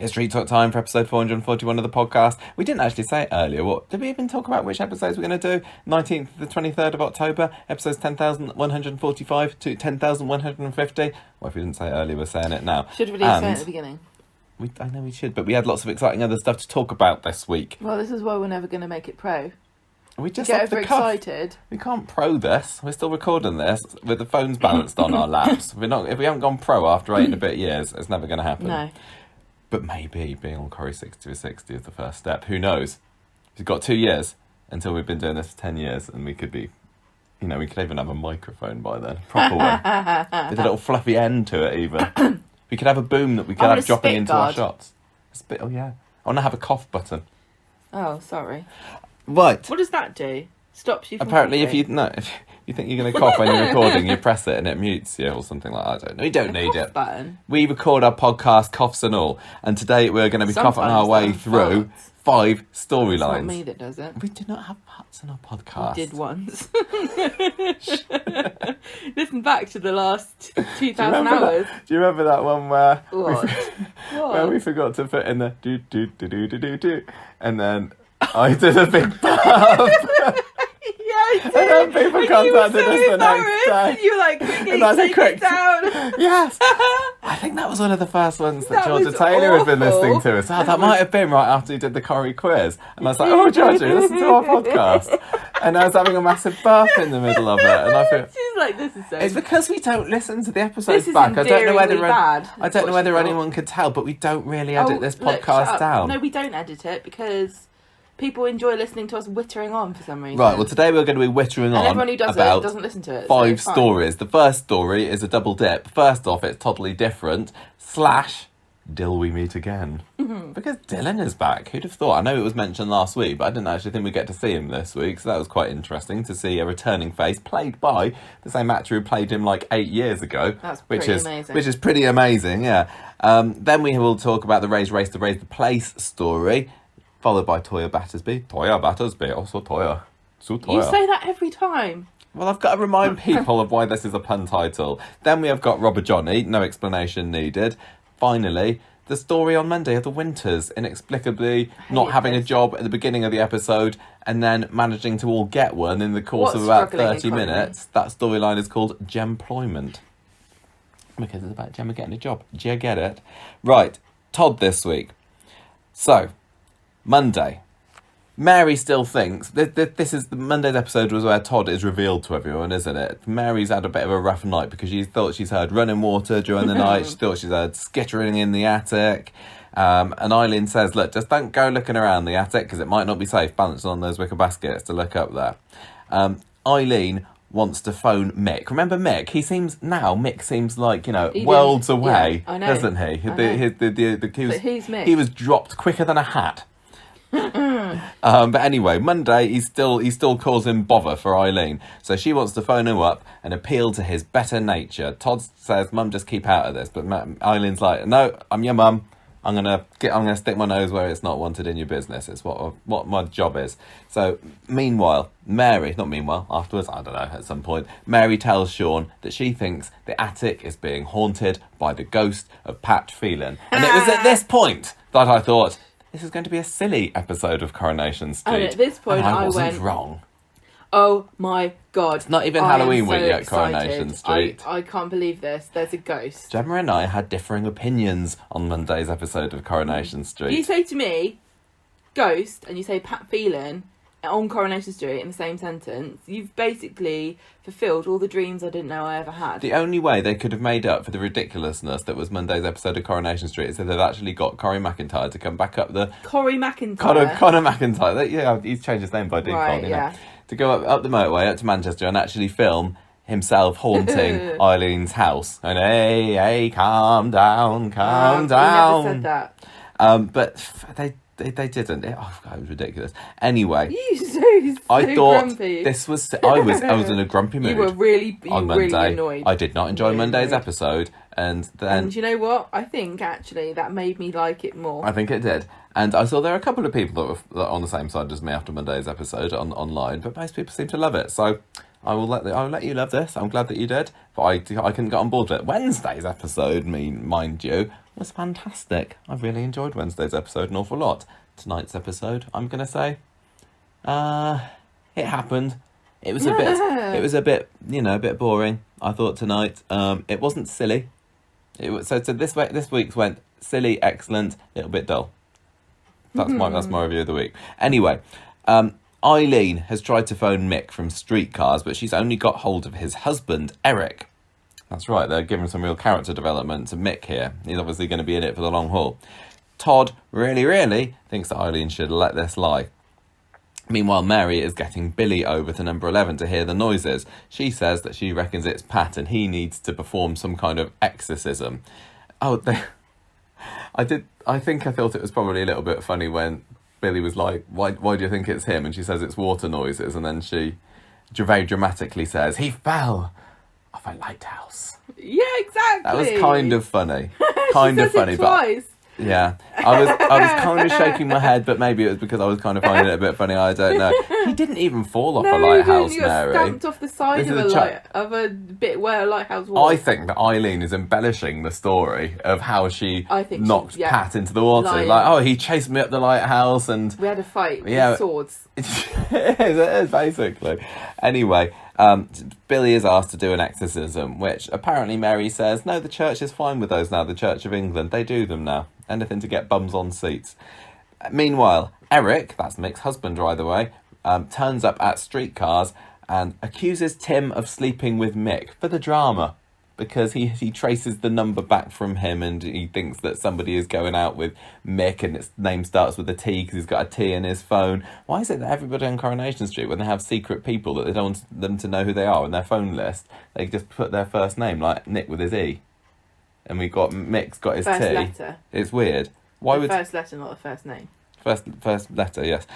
It's Street Talk time for episode 441 of the podcast. We didn't actually say it earlier. What did we even talk about? Which episodes we're going to do? 19th to the 23rd of October, episodes 10,145 to 10,150. Well, if we didn't say it earlier, we're saying it now. Should we say it at the beginning? I know we should, but we had lots of exciting other stuff to talk about this week. Well, this is why we're never going to make it pro. We just get overexcited. We can't pro this. We're still recording this with the phones balanced on our laps. If we haven't gone pro after 8 and a bit years, it's never going to happen. No. But maybe being on Corrie 60 or 60 is the first step. Who knows? We've got 2 years until we've been doing this for 10 years, and we could be, we could even have a microphone by then. Proper one. With a little fluffy end to it, even. We could have a boom that we could have dropping into our shots. Oh, yeah. I want to have a cough button. Oh, sorry. Right. What does that do? Stops you from Apparently, coughing? if you think you're going to cough when you're recording, you press it and it mutes you or something like that. I don't know. We don't need it. Button. We record our podcast, coughs and all. And today we're going to be coughing our way through 5 storylines. It's not me that does it. We do not have farts in our podcast. We did once. Listen back to the last 2,000 hours. Do you remember that one where... What? Where we forgot to put in the do, and then I did a big burp. Yeah, I did. And then people contacted us the next day. You were like, quickly take it down. Yes. I think that was one of the first ones that Georgia was Taylor had been awful. listening to us. Oh, that might have been right after you did the Corrie quiz. And I was like, oh, Georgia, listen to our podcast. And I was having a massive burp in the middle of it. And I thought... She's like, this is so... It's because we don't listen to the episodes this back. I don't know whether bad, I don't know whether anyone could tell, but we don't really edit this podcast down. No, we don't edit it because... people enjoy listening to us whittering on for some reason. Right, well, today we're going to be whittering on everyone who does about it doesn't listen to it. 5 stories. The first story is a double dip. First off, it's totally different. / Dill we meet again. Mm-hmm. Because Dylan is back. Who'd have thought? I know it was mentioned last week, but I didn't actually think we'd get to see him this week, so that was quite interesting to see a returning face played by the same actor who played him like 8 years ago. That's amazing. Which is pretty amazing, yeah. Then we will talk about the Raise the Place story, followed by Toya Battersby. Toya Battersby, also Toya. So Toya. You say that every time. Well, I've got to remind people of why this is a pun title. Then we have got Robert Johnny, no explanation needed. Finally, the story on Monday of the Winters, inexplicably not having a job at the beginning of the episode and then managing to all get one in the course of about 30 minutes. That storyline is called Gemployment. Because it's about Gemma getting a job. Do you get it? Right, Todd this week. So, Monday. Mary still thinks... This is... Monday's episode was where Todd is revealed to everyone, isn't it? Mary's had a bit of a rough night because she thought she's heard running water during the night. She thought she's heard skittering in the attic. And Eileen says, look, just don't go looking around the attic because it might not be safe balancing on those wicker baskets to look up there. Eileen wants to phone Mick. Remember Mick? Mick seems like, worlds away, yeah, I know. Doesn't he? Who's Mick? He was dropped quicker than a hat. But anyway, Monday he still calls him bother for Eileen, so she wants to phone him up and appeal to his better nature. Todd says, "Mum, just keep out of this," but Eileen's like, "No, I'm your mum. I'm gonna stick my nose where it's not wanted in your business. It's what my job is." So meanwhile, afterwards, I don't know, at some point, Mary tells Sean that she thinks the attic is being haunted by the ghost of Pat Phelan, and it was at this point that I thought, this is going to be a silly episode of Coronation Street. And at this point, I wasn't wrong. Oh my God. It's not even Halloween week yet, Coronation Street. I can't believe this. There's a ghost. Gemma and I had differing opinions on Monday's episode of Coronation Street. You say to me, ghost, and you say Pat Phelan on Coronation Street in the same sentence, you've basically fulfilled all the dreams I didn't know I ever had. The only way they could have made up for the ridiculousness that was Monday's episode of Coronation Street is if they'd actually got Corrie McIntyre to come back up the... Corrie McIntyre? Conor McIntyre. Yeah, he's changed his name by default. Right, yeah. To go up the motorway, up to Manchester and actually film himself haunting Eileen's house. And hey, calm down. He never said that. But they didn't. It was ridiculous. Anyway, I thought grumpy. this was... I was in a grumpy mood. You were really on Monday. really annoyed. I did not enjoy Monday's episode. And then... And you know what? I think, actually, that made me like it more. I think it did. And I saw there are a couple of people that were on the same side as me after Monday's episode online, but most people seem to love it. So I will let you love this. I'm glad that you did, but I couldn't get on board with it. Wednesday's episode, mind you, was fantastic. I really enjoyed Wednesday's episode an awful lot. Tonight's episode, I'm going to say, it happened. It was a bit, a bit boring. I thought tonight. It wasn't silly. So this week's went silly, excellent, a little bit dull. That's my review of the week. Anyway, Eileen has tried to phone Mick from Streetcars, but she's only got hold of his husband, Eric. That's right, they're giving some real character development to Mick here. He's obviously going to be in it for the long haul. Todd really thinks that Eileen should let this lie. Meanwhile, Mary is getting Billy over to number 11 to hear the noises. She says that she reckons it's Pat and he needs to perform some kind of exorcism. I thought it was probably a little bit funny when Billy was like, why do you think it's him? And she says it's water noises. And then she very dramatically says, he fell off a lighthouse. Yeah, exactly. That was kind of funny. Kind of funny. Twice. But yeah, I was kind of shaking my head, but maybe it was because I was kind of finding it a bit funny. I don't know. He didn't even fall off a lighthouse, he got Mary. stamped off the side of a bit where a lighthouse was. I think that Eileen is embellishing the story of how she knocked Pat into the water. Lying. Like, he chased me up the lighthouse and... We had a fight with swords. It is, basically. Anyway, Billy is asked to do an exorcism, which apparently Mary says, no, the church is fine with those now, the Church of England. They do them now. Anything to get bums on seats. Meanwhile, Eric, that's Mick's husband, by the way, turns up at Streetcars and accuses Tim of sleeping with Mick for the drama. Because he traces the number back from him and he thinks that somebody is going out with Mick and its name starts with a T because he's got a T in his phone. Why is it that everybody on Coronation Street, when they have secret people that they don't want them to know who they are in their phone list, they just put their first name, like Nick with his E? And Mick's got his first T. Letter. It's weird. First letter, not the first name. First letter, yes.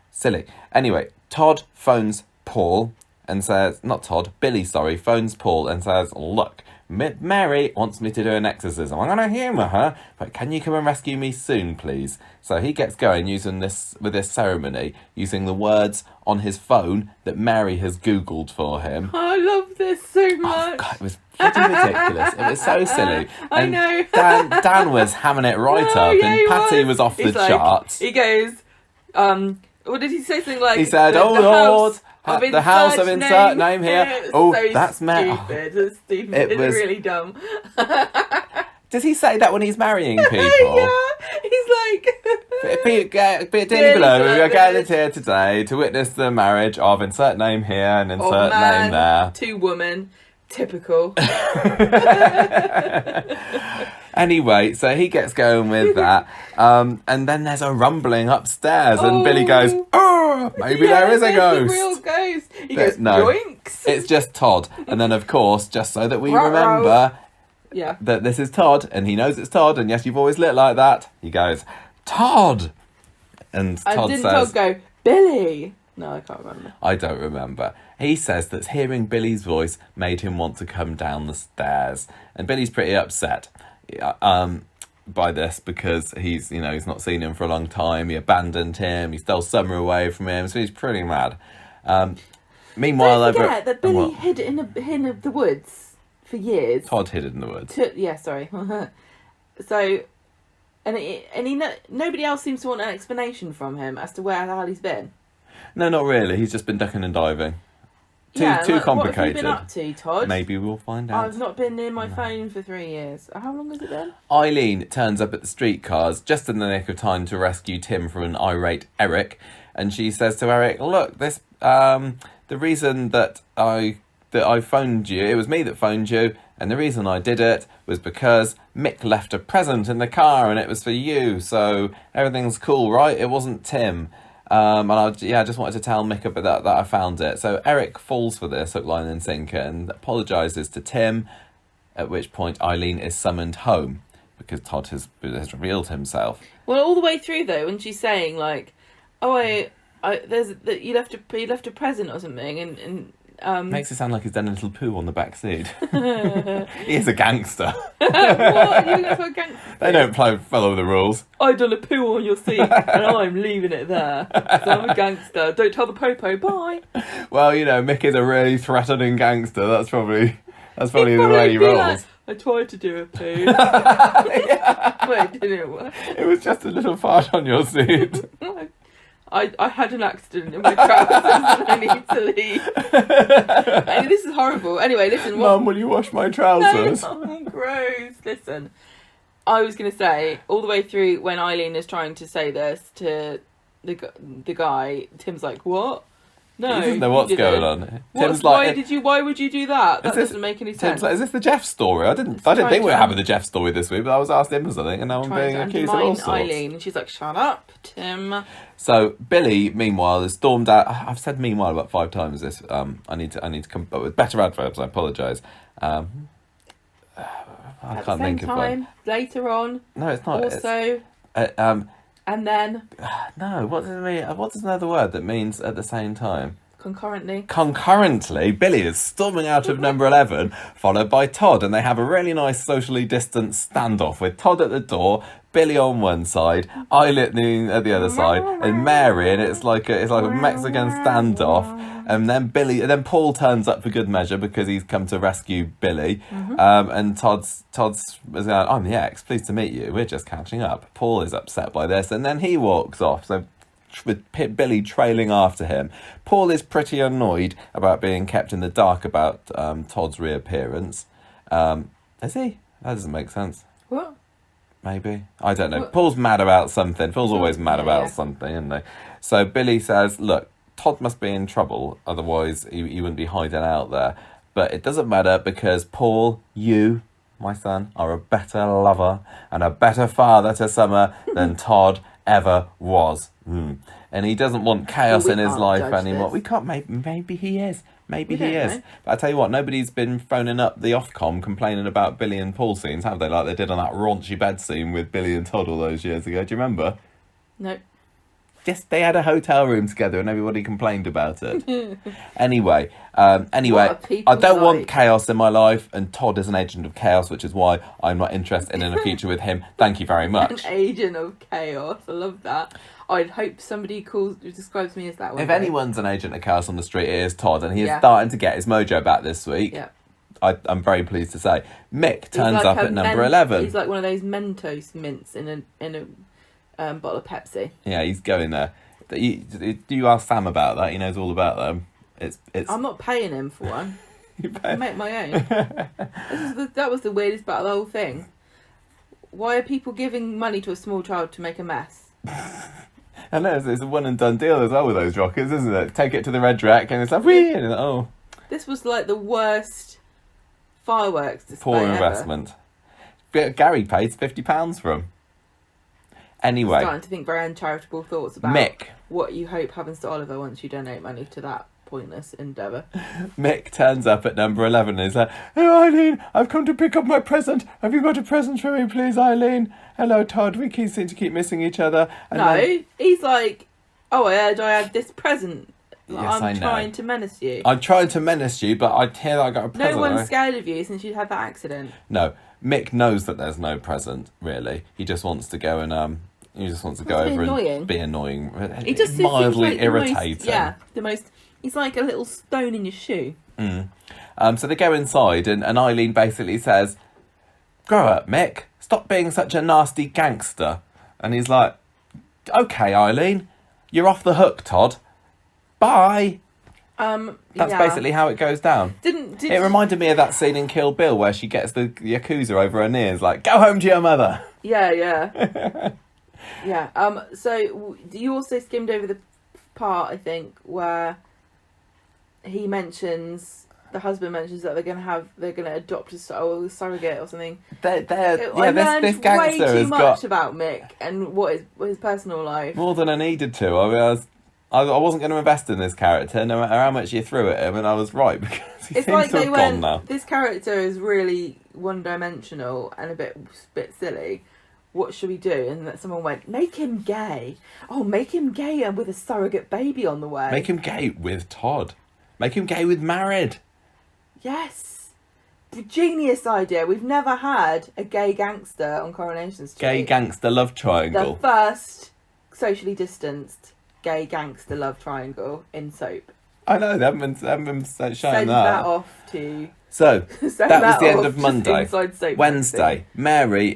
Silly. Anyway, Todd phones Paul and says... Not Todd, Billy, phones Paul and says, look... Mary wants me to do an exorcism. I'm going to humour her, but can you come and rescue me soon, please? So he gets going with this ceremony, using the words on his phone that Mary has Googled for him. I love this so much. Oh, God, it was pretty ridiculous. It was so silly. I know. Dan was hamming it right up, and Patty was off the charts. He goes, what did he say? Something like... He said, oh, Lord... The house of insert name here. Oh, so that's stupid. It's stupid. It's really dumb. Does he say that when he's marrying people? Yeah, he's like... Be dearly below, we are gathered here today to witness the marriage of insert name here and insert name there. 2 women. Typical. Anyway, so he gets going with that. And then there's a rumbling upstairs and Billy goes, oh, maybe there is a ghost. A real ghost. He goes, no, yoinks. It's just Todd. And then, of course, just so that we remember that this is Todd and he knows it's Todd, and yes, you've always lit like that, he goes, Todd. And Todd didn't says... Todd go, Billy? No, I can't remember. I don't remember. He says that hearing Billy's voice made him want to come down the stairs. And Billy's pretty upset by this because he's not seen him for a long time. He abandoned him. He stole Summer away from him. So he's pretty mad. Meanwhile, don't forget that Billy hid in the woods for years. Todd hid in the woods. Sorry. So, nobody else seems to want an explanation from him as to where the hell he's been. No, not really. He's just been ducking and diving. Too complicated. What have you been up to, Todd? Maybe we'll find out. I've not been near my phone for 3 years. How long has it been? Eileen turns up at the Streetcars just in the nick of time to rescue Tim from an irate Eric, and she says to Eric, "Look, this the reason that I phoned you, it was me that phoned you, and the reason I did it was because Mick left a present in the car, and it was for you. So everything's cool, right? It wasn't Tim." And I just wanted to tell Mick about that I found it. So Eric falls for this, hook, line and sinker, and apologises to Tim, at which point Eileen is summoned home because Todd has revealed himself. Well, all the way through, though, when she's saying, like, oh, you left a present or something, Makes it sound like he's done a little poo on the back seat. He is a gangster. What? That's what gangsters They don't follow the rules. I done a poo on your seat and I'm leaving it there. So I'm a gangster. Don't tell the popo. Bye. Well, Mick is a really threatening gangster. That's probably the way he rolls. Like, I tried to do a poo. But it didn't work. It was just a little fart on your seat. I had an accident in my trousers and I need to leave. This is horrible. Anyway, listen. Mum, will you wash my trousers? No, gross. Listen. I was going to say, all the way through when Eileen is trying to say this to the guy, Tim's like, what? No, he doesn't know what's going on. Tim's why would you do that? That doesn't make any sense. Tim's like, is this the Jeff story? I didn't think we were having the Jeff story this week, but I was asked him for something, and now I'm being accused of all sorts. Eileen, and she's like, shut up, Tim. So Billy, meanwhile, has stormed out. I've said meanwhile about 5 times this. I need to come up with better adverbs. I apologise. I can't think of one. Later on. No, it's not. Also. And then. No, what does it mean? What does another word that means at the same time? Concurrently, Billy is storming out of number 11, followed by Todd, and they have a really nice socially distanced standoff with Todd at the door, Billy on one side, Eileen at the other side, and Mary, and it's like a Mexican standoff. And then Paul turns up for good measure because he's come to rescue Billy. And Todd's going, I'm the ex, pleased to meet you. We're just catching up. Paul is upset by this, and then he walks off. So with Billy trailing after him. Paul is pretty annoyed about being kept in the dark about Todd's reappearance. Is he? That doesn't make sense. What? Maybe. I don't know. What? Paul's mad about something. Paul's always mad about something, isn't he? So Billy says, look, Todd must be in trouble, otherwise he wouldn't be hiding out there. But it doesn't matter because Paul, you, my son, are a better lover and a better father to Summer than Todd ever was. And he doesn't want chaos in his life anymore. This. We can't. Maybe he is. Maybe he is. Know. But I tell you what, nobody's been phoning up the Ofcom complaining about Billy and Paul scenes, have they? Like they did on that raunchy bed scene with Billy and Todd all those years ago. Do you remember? No. Just they had a hotel room together and everybody complained about it. Anyway, I don't want chaos in my life, and Todd is an agent of chaos, which is why I'm not interested in a future with him. Thank you very much. An agent of chaos. I love that. I'd hope somebody describes me as that one. If anyone's an agent of chaos on the street, it is Todd, and he is starting to get his mojo back this week. Yeah. I'm very pleased to say. Mick turns up at number 11. He's like one of those Mentos mints in a bottle of Pepsi. Yeah, he's going there. Do you ask Sam about that? He knows all about them. It's. I'm not paying him for one. I make my own. That was the weirdest part of the whole thing. Why are people giving money to a small child to make a mess? I know, it's a one and done deal as well with those rockets, isn't it? Take it to the red rack and it's like, whee! And oh. This was like the worst fireworks display poor investment. Ever. Gary paid £50 for him. Anyway. I'm starting to think very uncharitable thoughts about Mick. What you hope happens to Oliver once you donate money to that pointless endeavour. Mick turns up at number 11 and is like, "Oh, Eileen, I've come to pick up my present. Have you got a present for me, please, Eileen? Hello, Todd. We seem to keep missing each other." And he's like, "Oh, I heard I had this present. Yes, I'm trying to menace you." I'm trying to menace you, but I hear I got a present. No one's scared of you since you had that accident. No, Mick knows that there's no present, really. He just wants to go and over and be annoying. He just mildly like irritating. The most. He's like a little stone in your shoe. So they go inside, and Eileen basically says, "Grow up, Mick. Stop being such a nasty gangster." And he's like, "Okay, Eileen, you're off the hook, Todd. Bye." That's basically how it goes down. It reminded me of that scene in Kill Bill where she gets the Yakuza over her knees, like, "Go home to your mother." Yeah. Yeah. So you also skimmed over the part, I think, where the husband mentions that they're going to adopt a surrogate or something. This gangster way too has much got about Mick and what his personal life. More than I needed to. I wasn't going to invest in this character, no matter how much you threw at him, and I was right because he seems to have gone now. This character is really one-dimensional and a bit silly. What should we do? And that someone went, make him gay. Oh, make him gay and with a surrogate baby on the way. Make him gay with Todd. Make him gay with married. Yes. Genius idea. We've never had a gay gangster on Coronation Street. Gay gangster love triangle. The first socially distanced gay gangster love triangle in soap. I know, they haven't been showing Send that off to... So, that was the end of just Monday. inside soap Wednesday, Mary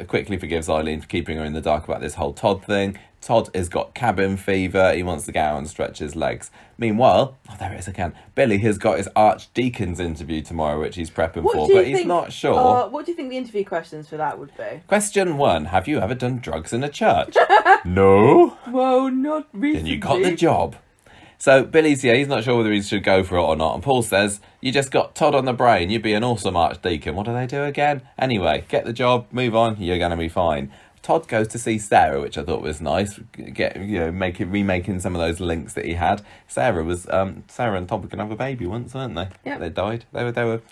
quickly forgives Eileen for keeping her in the dark about this whole Todd thing. Todd has got cabin fever. He wants to go out and stretch his legs. Meanwhile, there it is again. Billy has got his archdeacon's interview tomorrow, which he's prepping for, but he's not sure. What do you think the interview questions for that would be? Question 1, have you ever done drugs in a church? No. Well, not recently. Then you got the job. So Billy's he's not sure whether he should go for it or not. And Paul says, you just got Todd on the brain. You'd be an awesome archdeacon. What do they do again? Anyway, get the job, move on. You're going to be fine. Todd goes to see Sarah, which I thought was nice. Remaking some of those links that he had. Sarah and Todd were going to have a baby once, weren't they? Yeah. They died. They were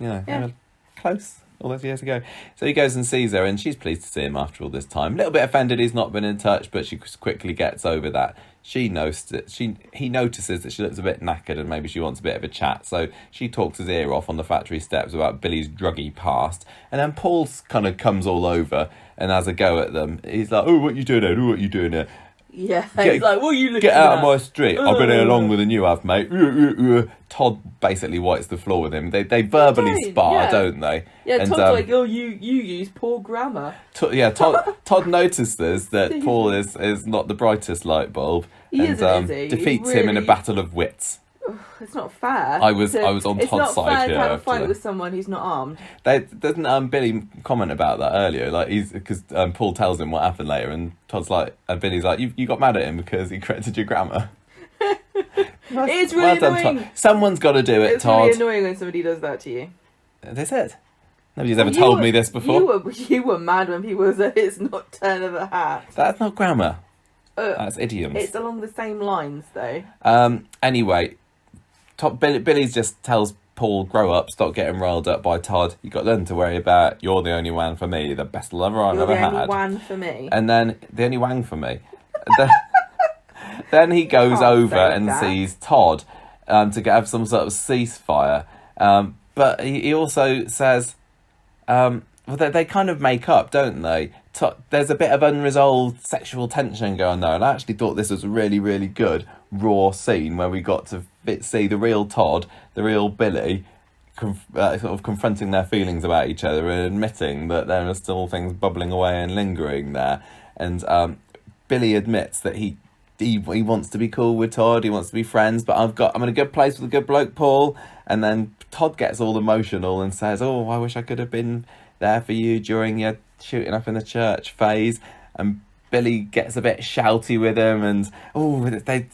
close all those years ago. So he goes and sees her, and she's pleased to see him after all this time. A little bit offended he's not been in touch, but she quickly gets over that. He notices that she looks a bit knackered and maybe she wants a bit of a chat. So she talks his ear off on the factory steps about Billy's druggy past. And then Paul kind of comes all over and has a go at them. He's like, oh, what you doing here? Oh, what you doing here? Yeah, he's like, what are you looking Get out at? of my street. I've been here longer than you have, mate. Todd basically whites the floor with him. They verbally spar, don't they? Yeah, and Todd's like, oh, you use poor grammar. Todd notices that Paul is not the brightest light bulb and defeats him in a battle of wits. It's not fair. I was on Todd's side here. It's not fair to have a fight with someone who's not armed. Doesn't Billy comment about that earlier? Like because Paul tells him what happened later, and Todd's like, and Billy's like, you got mad at him because he corrected your grammar. It's really annoying. Todd. Someone's got to do it, it's Todd. It's really annoying when somebody does that to you. That's it. Nobody's ever told me this before. You were mad when people said it's not turn of the hat. That's not grammar. That's idioms. It's along the same lines, though. Anyway, Billy just tells Paul, grow up, stop getting riled up by Todd. You got nothing to worry about. You're the only one for me. You're the best lover I've ever had. You're the only one for me. And then the only wang for me. Then he goes over and sees Todd to have some sort of ceasefire. But he also says, they kind of make up, don't they? There's a bit of unresolved sexual tension going there, and I actually thought this was a really, really good raw scene where we got to see the real Todd, the real Billy, sort of confronting their feelings about each other and admitting that there are still things bubbling away and lingering there. And Billy admits that he wants to be cool with Todd, he wants to be friends, but I'm in a good place with a good bloke, Paul. And then Todd gets all emotional and says, oh, I wish I could have been there for you during your shooting up in the church phase. And Billy gets a bit shouty with him, and they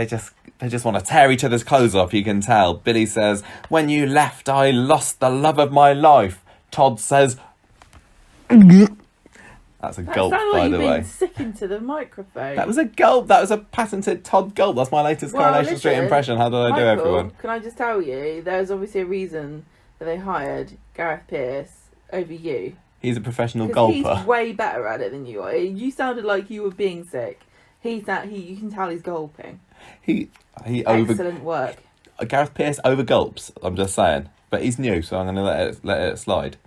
just want to tear each other's clothes off, you can tell. Billy says, when you left, I lost the love of my life. Todd says, that's a gulp, by the way. Sick into the microphone. That was a gulp. That was a patented Todd gulp. That's my latest Coronation Street impression. How did I do, everyone? Can I just tell you, there's obviously a reason that they hired Gareth Pearce over you. He's a professional gulper. He's way better at it than you are. You sounded like you were being sick. You can tell he's gulping. Excellent work. Gareth Pearce over gulps. I'm just saying, but he's new, so I'm going to let it slide.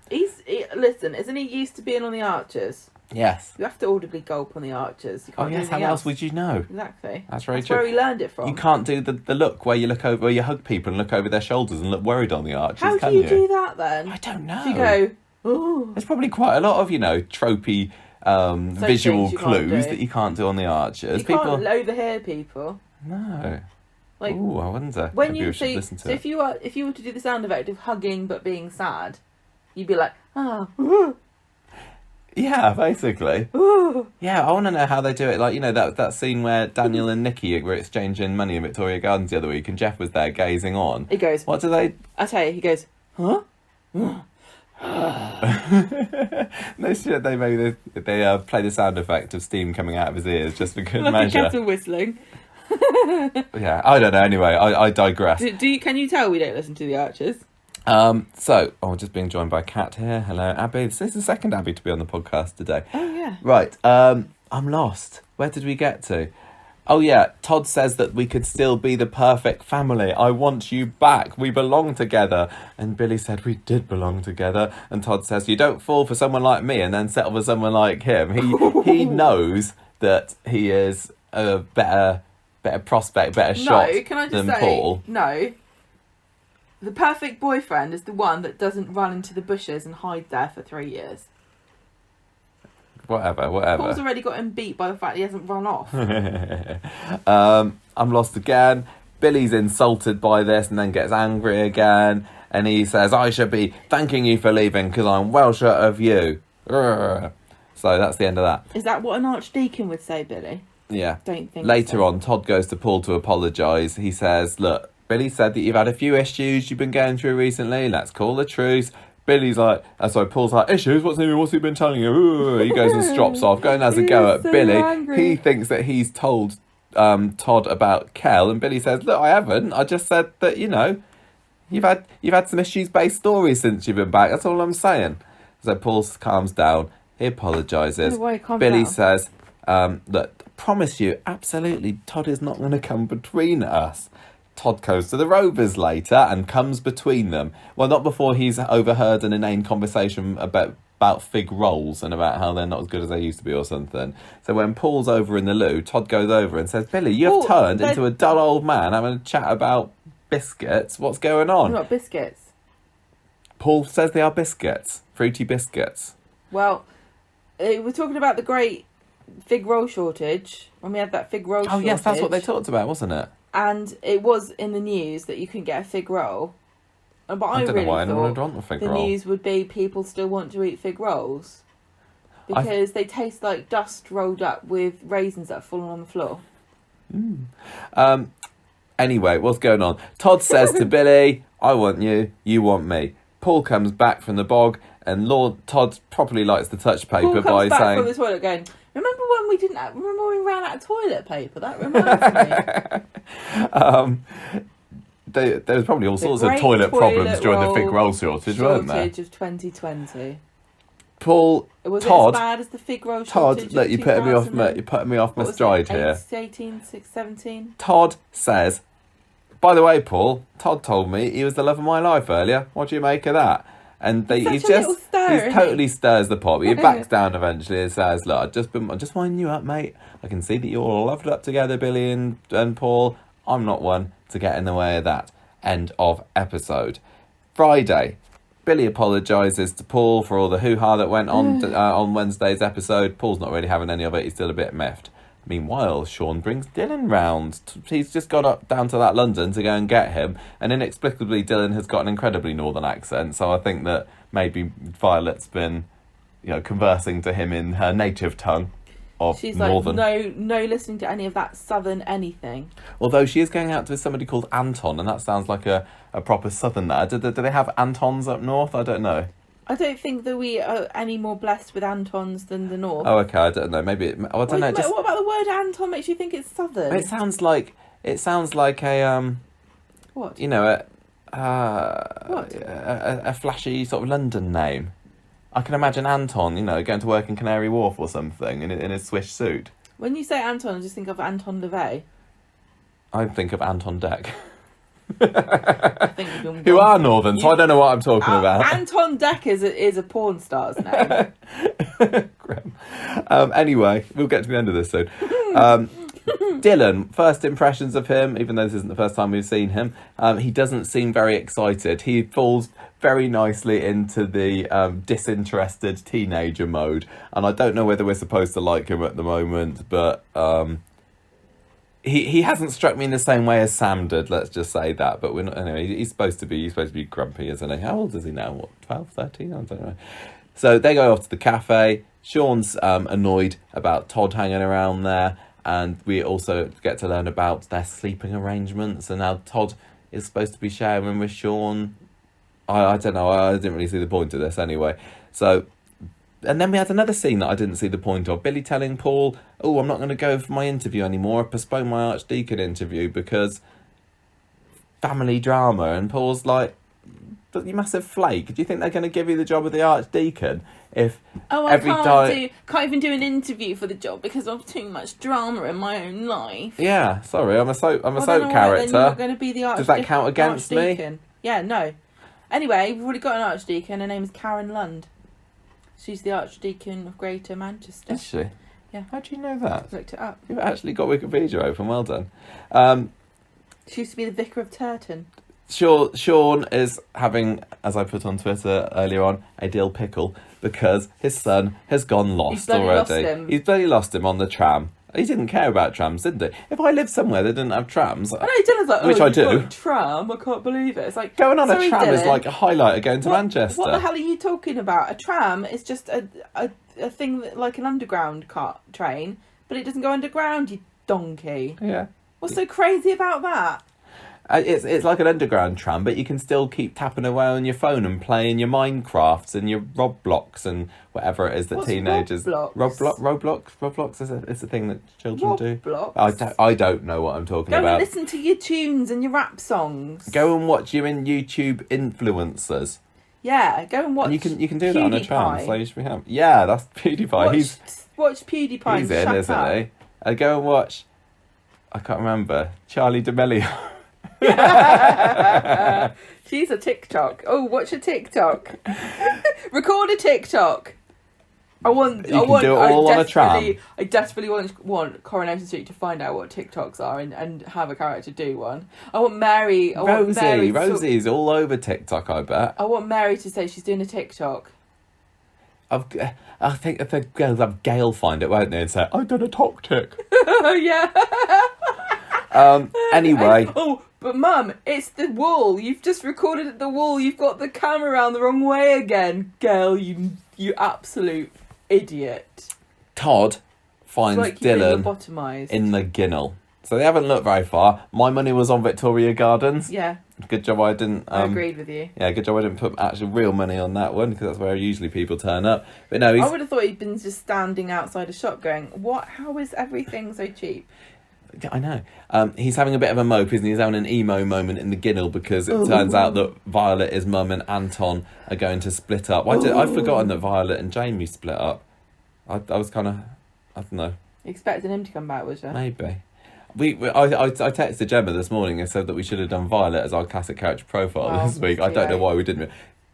Listen, isn't he used to being on the Archers? Yes. You have to audibly gulp on the Archers. You can't do how else would you know? Exactly. That's very true. That's where he learned it from. You can't do the look where you look over, where you hug people and look over their shoulders and look worried on the Archers. How do you do that then? I don't know. Do you go, oh. There's probably quite a lot of, tropey visual clues that you can't do on the Archers. You can't overhear people. No. Ooh, I wonder. When Maybe we should listen to it. If you were to do the sound effect of hugging but being sad, you'd be like, ah. Yeah, basically. Ooh. Yeah, I want to know how they do it. Like, that scene where Daniel and Nikki were exchanging money in Victoria Gardens the other week, and Jeff was there gazing on. He goes, what do they... I tell you, he goes, huh? No shit, they play the sound effect of steam coming out of his ears just for good like measure. Like a kettle whistling. Yeah, I don't know. Anyway, I digress. Can you tell we don't listen to the Archers? Just being joined by Kat here. Hello, Abby. This is the second Abby to be on the podcast today. Oh, yeah. Right, I'm lost. Where did we get to? Oh yeah, Todd says that we could still be the perfect family. I want you back. We belong together. And Billy said we did belong together. And Todd says you don't fall for someone like me and then settle for someone like him. He knows that he is a better prospect, better shot can I just than say, Paul. No. The perfect boyfriend is the one that doesn't run into the bushes and hide there for 3 years. Whatever. Paul's already got him beat by the fact he hasn't run off. I'm lost again. Billy's insulted by this and then gets angry again. And he says, I should be thanking you for leaving because I'm well short of you. Urgh. So that's the end of that. Is that what an archdeacon would say, Billy? Yeah. Don't think Later so. on, Todd goes to Paul to apologise. He says, look, Billy said that you've had a few issues you've been going through recently. Let's call the truce. Paul's like, issues? What's he been telling you? Ooh. He goes and strops off, going and has a go at so Billy. angry. He thinks that he's told Todd about Kel, and Billy says, look, I haven't. I just said that, you've had some issues-based stories since you've been back. That's all I'm saying. So Paul calms down. He apologises. Billy says, look, promise you, absolutely, Todd is not going to come between us. Todd goes to the Rovers later and comes between them. Well, not before he's overheard an inane conversation about fig rolls and about how they're not as good as they used to be or something. So when Paul's over in the loo, Todd goes over and says, Billy, you have turned into a dull old man having a chat about biscuits. What's going on? What biscuits? Paul says they are biscuits. Fruity biscuits. Well, we're talking about the great fig roll shortage. When we had that fig roll shortage. Oh, yes, that's what they talked about, wasn't it? And it was in the news that you couldn't get a fig roll. But I don't really know why anyone would thought want a fig the roll. news would be people still want to eat fig rolls. Because they taste like dust rolled up with raisins that have fallen on the floor. Anyway, what's going on? Todd says to Billy, I want you, you want me. Paul comes back from the bog and Lord Todd properly likes to touch paper Paul by comes back saying... from the toilet going, remember when we ran out of toilet paper? That reminds me. There was probably all sorts of toilet problems during the fig roll shortage, weren't there? Shortage of 2020. Paul, Was Todd, it as bad as the fig roll Todd, shortage look, of you're putting me off my stride here. 18, 17? Todd says, by the way, Paul, Todd told me he was the love of my life earlier. What do you make of that? And he totally stirs the pot. He backs down eventually and says, look, I'm just winding you up, mate. I can see that you're all loved up together, Billy and Paul. I'm not one to get in the way of that. End of episode. Friday, Billy apologises to Paul for all the hoo-ha that went on Wednesday's episode. Paul's not really having any of it. He's still a bit miffed. Meanwhile, Sean brings Dylan round. He's just got down to that London to go and get him. And inexplicably, Dylan has got an incredibly northern accent. So I think that maybe Violet's been, conversing to him in her native tongue of She's northern. like, no listening to any of that southern anything. Although she is going out with somebody called Anton, and that sounds like a proper southern lad. Do they have Antons up north? I don't know. I don't think that we are any more blessed with Antons than the North. Oh, okay. I don't know. Maybe I don't know. What about the word Anton makes you think it's southern? It sounds like a What? What? A flashy sort of London name. I can imagine Anton, going to work in Canary Wharf or something in a swish suit. When you say Anton, I just think of Anton LaVey. I think of Anton Deck. I think Who are northern, so I don't know what I'm talking about. Anton Deck is a porn star's name. Anyway, we'll get to the end of this soon. Dylan, first impressions of him, even though this isn't the first time we've seen him, he doesn't seem very excited. He falls very nicely into the disinterested teenager mode, and I don't know whether we're supposed to like him at the moment, but he hasn't struck me in the same way as Sam did, let's just say that. But we're not, anyway, he's supposed to be grumpy, isn't he? How old is he now? What, 12, 13? I don't know. So they go off to the cafe. Sean's annoyed about Todd hanging around there, and we also get to learn about their sleeping arrangements and how Todd is supposed to be sharing with Sean. I don't know, I didn't really see the point of this anyway. So, and then we had another scene that I didn't see the point of. Billy telling Paul, oh, I'm not going to go for my interview anymore. I postponed my Archdeacon interview because family drama. And Paul's like, you massive flake. Do you think they're going to give you the job of the archdeacon if Oh, every can't even do an interview for the job because of too much drama in my own life. Yeah, sorry, I'm a soap character. Then you're not going to be the Does that count against archdeacon. Yeah, no. Anyway, we've already got an archdeacon. Her name is Karen Lund. She's the Archdeacon of Greater Manchester. Is she? Yeah. How do you know that? Looked it up. You've actually got Wikipedia open. Well done. She used to be the vicar of Turton. Sean is having, as I put on Twitter earlier on, a dill pickle because his son has gone lost already. He's bloody lost him on the tram. He didn't care about trams, didn't he? If I lived somewhere that didn't have trams, I know, Dylan's like, which I do. Got a tram, I can't believe it. It's like going on a tram Dylan, is like a highlighter going to Manchester. What the hell are you talking about? A tram is just a thing that, like an underground train, but it doesn't go underground. You donkey. Yeah. What's so crazy about that? It's like an underground tram, but you can still keep tapping away on your phone and playing your Minecrafts and your Roblox and whatever it is that teenagers. Roblox is a thing that children do. I don't know what I'm talking about. Go and listen to your tunes and your rap songs. Go and watch your YouTube influencers. Yeah, go and watch. And you can do that on a tram. So you should be happy. Yeah, that's PewDiePie. Watch PewDiePie. He's in, isn't he? And go and watch. I can't remember Charlie D'Amelio. She's a TikTok. Oh, watch a TikTok. Record a TikTok. I do it all on a tram. I desperately want Coronation Street to find out what TikToks are and have a character do one. I want Mary. Rosie's all over TikTok, I bet. I want Mary to say she's doing a TikTok. I think if the girls have Gail find it, won't they, and say, I've done a TikTok. Yeah. Anyway. But Mum, it's the wall. You've just recorded at the wall. You've got the camera around the wrong way again. Gail, you absolute idiot. Todd finds Dylan in the ginnel. So they haven't looked very far. My money was on Victoria Gardens. Yeah. Good job I didn't... I agreed with you. Yeah, good job I didn't put actual real money on that one, because that's where usually people turn up. But no, I would have thought he'd been just standing outside a shop going, what? How is everything so cheap? I know. He's having a bit of a mope, isn't he? He's having an emo moment in the ginnel because it turns out that Violet, his mum, and Anton are going to split up. I'd forgotten that Violet and Jamie split up. I was kind of... I don't know. Expecting him to come back, was you? Maybe. I texted Gemma this morning and said that we should have done Violet as our classic character profile this week. I don't know why we didn't.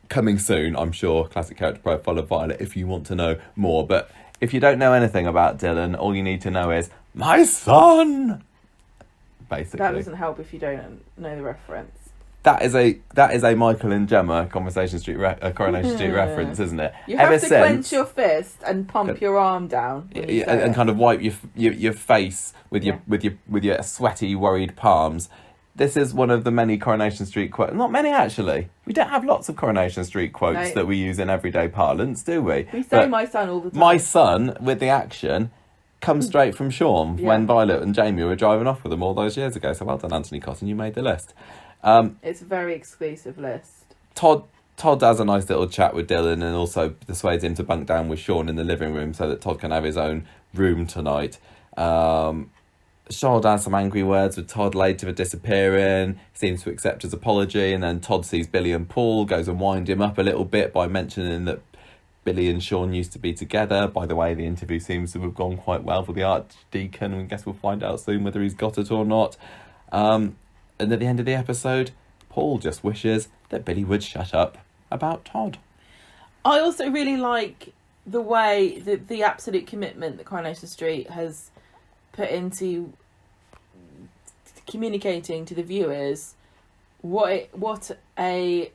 Coming soon, I'm sure, classic character profile of Violet if you want to know more. But if you don't know anything about Dylan, all you need to know is, my son! Basically. That doesn't help if you don't know the reference. That is a Michael and Gemma Coronation Street reference, isn't it? You have to clench your fist and pump your arm down. And kind of wipe your face with your sweaty, worried palms. This is one of the many Coronation Street quotes. Not many, actually. We don't have lots of Coronation Street quotes that we use in everyday parlance, do we? We say my son all the time. My son, with the action, comes straight from Sean when Violet and Jamie were driving off with them all those years ago. So well done, Anthony Cotton, you made the list. It's a very exclusive list. Todd has a nice little chat with Dylan and also persuades him to bunk down with Sean in the living room so that Todd can have his own room tonight. Sean has some angry words with Todd later for disappearing, seems to accept his apology, and then Todd sees Billy and Paul, goes and wind him up a little bit by mentioning that Billy and Sean used to be together. By the way, the interview seems to have gone quite well for the Archdeacon, and I guess we'll find out soon whether he's got it or not. And at the end of the episode, Paul just wishes that Billy would shut up about Todd. I also really like the way that the absolute commitment that Coronation Street has put into communicating to the viewers what a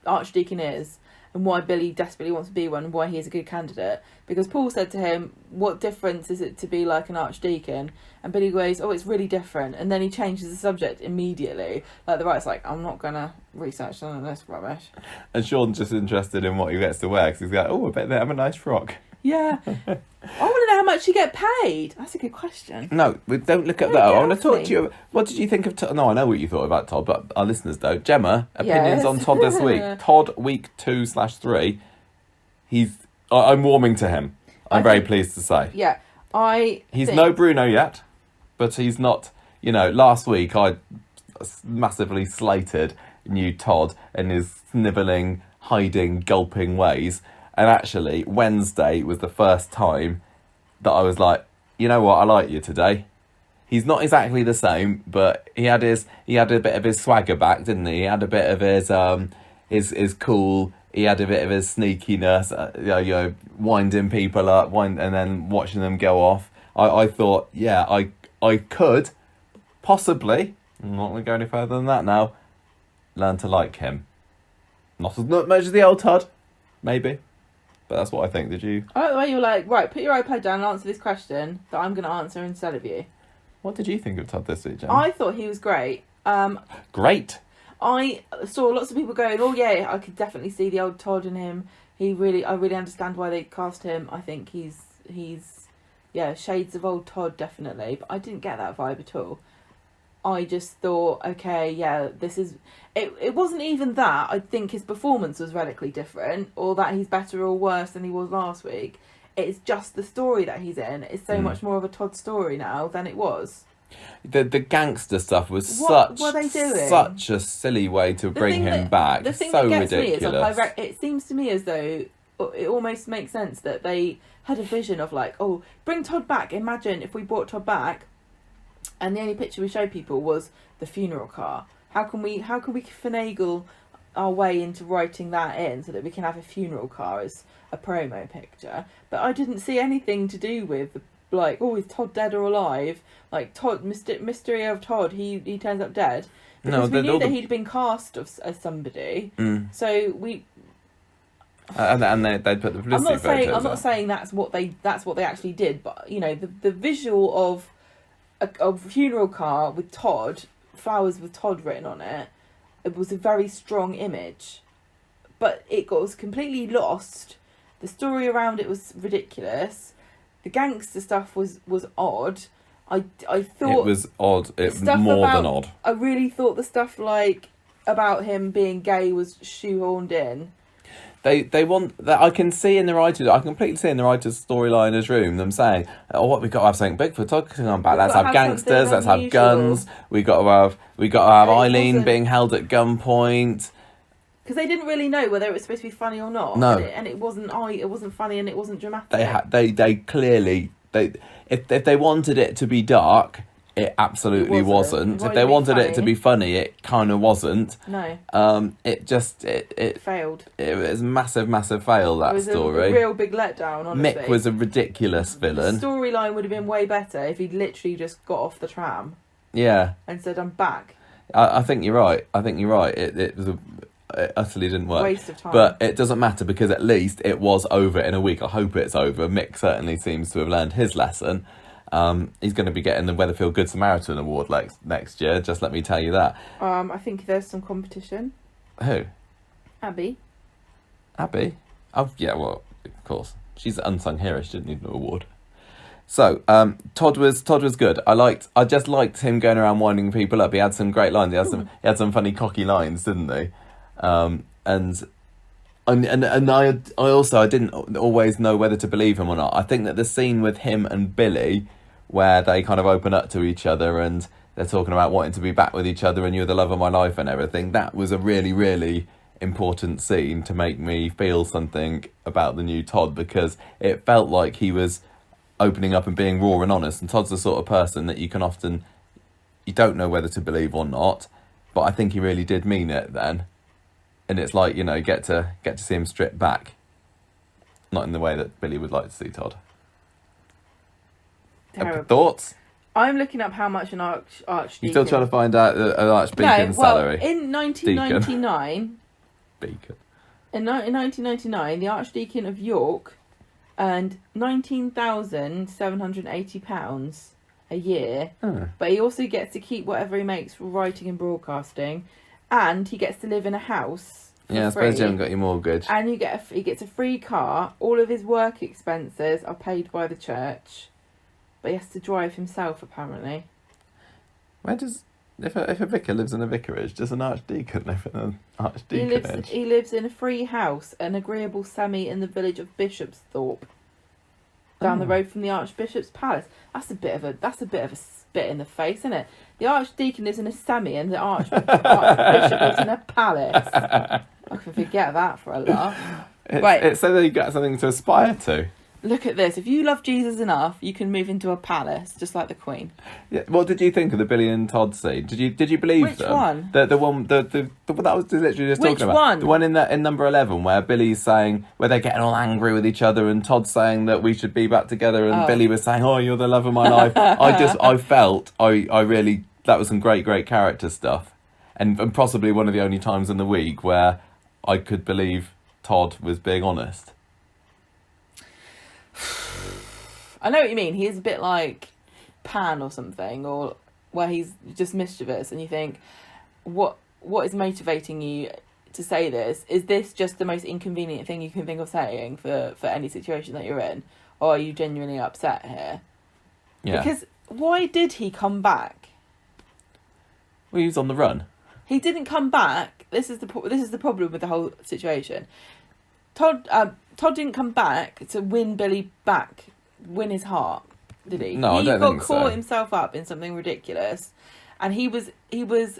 Archdeacon is and why Billy desperately wants to be one and why he is a good candidate. Because Paul said to him, what difference is it to be like an archdeacon? And Billy goes, oh, it's really different. And then he changes the subject immediately. Like the writer's like, I'm not going to research none of this rubbish. And Sean's just interested in what he gets to wear because he's like, oh, I bet they have a nice frock. Yeah. I want to know how much you get paid. That's a good question. No, we don't look at that. I want to talk to you. What did you think of Todd? No, I know what you thought about Todd, but our listeners don't. Gemma, opinions on Todd this week. Todd, week 2/3. I'm warming to him. I'm very pleased to say. Yeah, He's no Bruno yet, but he's not. Last week I massively slated new Todd and his snivelling, hiding, gulping ways. And actually, Wednesday was the first time that I was like, you know what, I like you today. He's not exactly the same, but he had a bit of his swagger back, didn't he? He had a bit of his cool. He had a bit of his sneakiness, winding people up, and then watching them go off. I thought, yeah, I could possibly, I'm not going to go any further than that now, learn to like him. Not much as the old Todd, maybe, but that's what I think. Did you? I like the way you're like, right, put your iPad down and answer this question that I'm going to answer instead of you. What did you think of Todd this week, Jen? I thought he was great. Great. I saw lots of people going, oh yeah, I could definitely see the old Todd in him. I really understand why they cast him. I think he's shades of old Todd, definitely. But I didn't get that vibe at all. I just thought, okay, yeah, this is... It wasn't even that. I think his performance was radically different, or that he's better or worse than he was last week. It's just the story that he's in. It's so much more of a Todd story now than it was. The gangster stuff was What were they doing? such a silly way to bring him back. The thing so that gets ridiculous. me is, it seems to me as though it almost makes sense that they had a vision of like, oh, bring Todd back. Imagine if we brought Todd back, and the only picture we showed people was the funeral car. How can we finagle our way into writing that in so that we can have a funeral car as a promo picture? But I didn't see anything to do with like, oh, is Todd dead or alive? Like Todd, mystery of Todd, he turns up dead because we knew that he'd been cast as somebody. So we. And they put the publicity photos. I'm not saying that's what they actually did, but you know the visual of a funeral car with Todd, flowers with Todd written on it. It was a very strong image, but it was completely lost. The story around it was ridiculous. The gangster stuff was odd. I thought it was odd. It was more than odd. I really thought the stuff like about him being gay was shoehorned in. They want that. I can see in the writers. I completely see in the writers' storyliners' room them saying, "Oh, what we got to have something big for Todd to come back. Let's have gangsters. Let's have guns. We got to have Eileen being held at gunpoint." Because they didn't really know whether it was supposed to be funny or not. No, and it wasn't. It wasn't funny and it wasn't dramatic. They clearly if they wanted it to be dark, it absolutely wasn't. If they wanted it to be funny, it kind of wasn't. No. It failed. It was a massive fail, that story. It was a real big letdown, honestly. Mick was a ridiculous villain. The storyline would have been way better if he'd literally just got off the tram. Yeah. And said, I'm back. I think you're right. It was it utterly didn't work. Waste of time. But it doesn't matter because at least it was over in a week. I hope it's over. Mick certainly seems to have learned his lesson. He's going to be getting the Weatherfield Good Samaritan Award next year. Just let me tell you that. I think there's some competition. Who? Abby? Oh yeah, well of course she's an unsung hero. She didn't need an award. So Todd was good. I just liked him going around winding people up. He had some great lines. He had some funny cocky lines, didn't he? And I also didn't always know whether to believe him or not. I think that the scene with him and Billy, where they kind of open up to each other and they're talking about wanting to be back with each other and you're the love of my life and everything, that was a really, really important scene to make me feel something about the new Todd, because it felt like he was opening up and being raw and honest. And Todd's the sort of person that you don't know whether to believe or not, but I think he really did mean it then. And it's like, get to see him stripped back. Not in the way that Billy would like to see Todd. Thoughts? I'm looking up how much an archdeacon... You're still trying to find out an archdeacon's salary? In 1999... Beacon. In 1999, the Archdeacon of York earned £19,780 a year. But he also gets to keep whatever he makes for writing and broadcasting. And he gets to live in a house for free. I suppose you haven't got your mortgage. And he gets a free car. All of his work expenses are paid by the church. But he has to drive himself, apparently. Where does... If a vicar lives in a vicarage, does an archdeacon live in an archdeaconage? He lives in a free house, an agreeable semi in the village of Bishopsthorpe, down the road from the Archbishop's Palace. That's a bit of a spit in the face, isn't it? The archdeacon lives in a semi and the archbishop lives in a palace. I can forget that for a laugh. It's so that you got something to aspire to. Look at this. If you love Jesus enough, you can move into a palace, just like the Queen. Yeah. What did you think of the Billy and Todd scene? Did you believe Which them? one? The one that I was literally just Which talking about. one? The one in number 11 where Billy's saying where they're getting all angry with each other and Todd's saying that we should be back together and Billy was saying, "Oh, you're the love of my life." I felt I really that was some great character stuff, and possibly one of the only times in the week where I could believe Todd was being honest. I know what you mean. He is a bit like Pan or something, or where he's just mischievous, and you think, what is motivating you to say this? Is this just the most inconvenient thing you can think of saying for any situation that you're in, or are you genuinely upset here? Yeah. Because why did he come back? Well, he was on the run. He didn't come back. This is the problem with the whole situation. Todd didn't come back to win Billy back, win his heart, did he? No, I don't think so. He got caught himself up in something ridiculous, and he was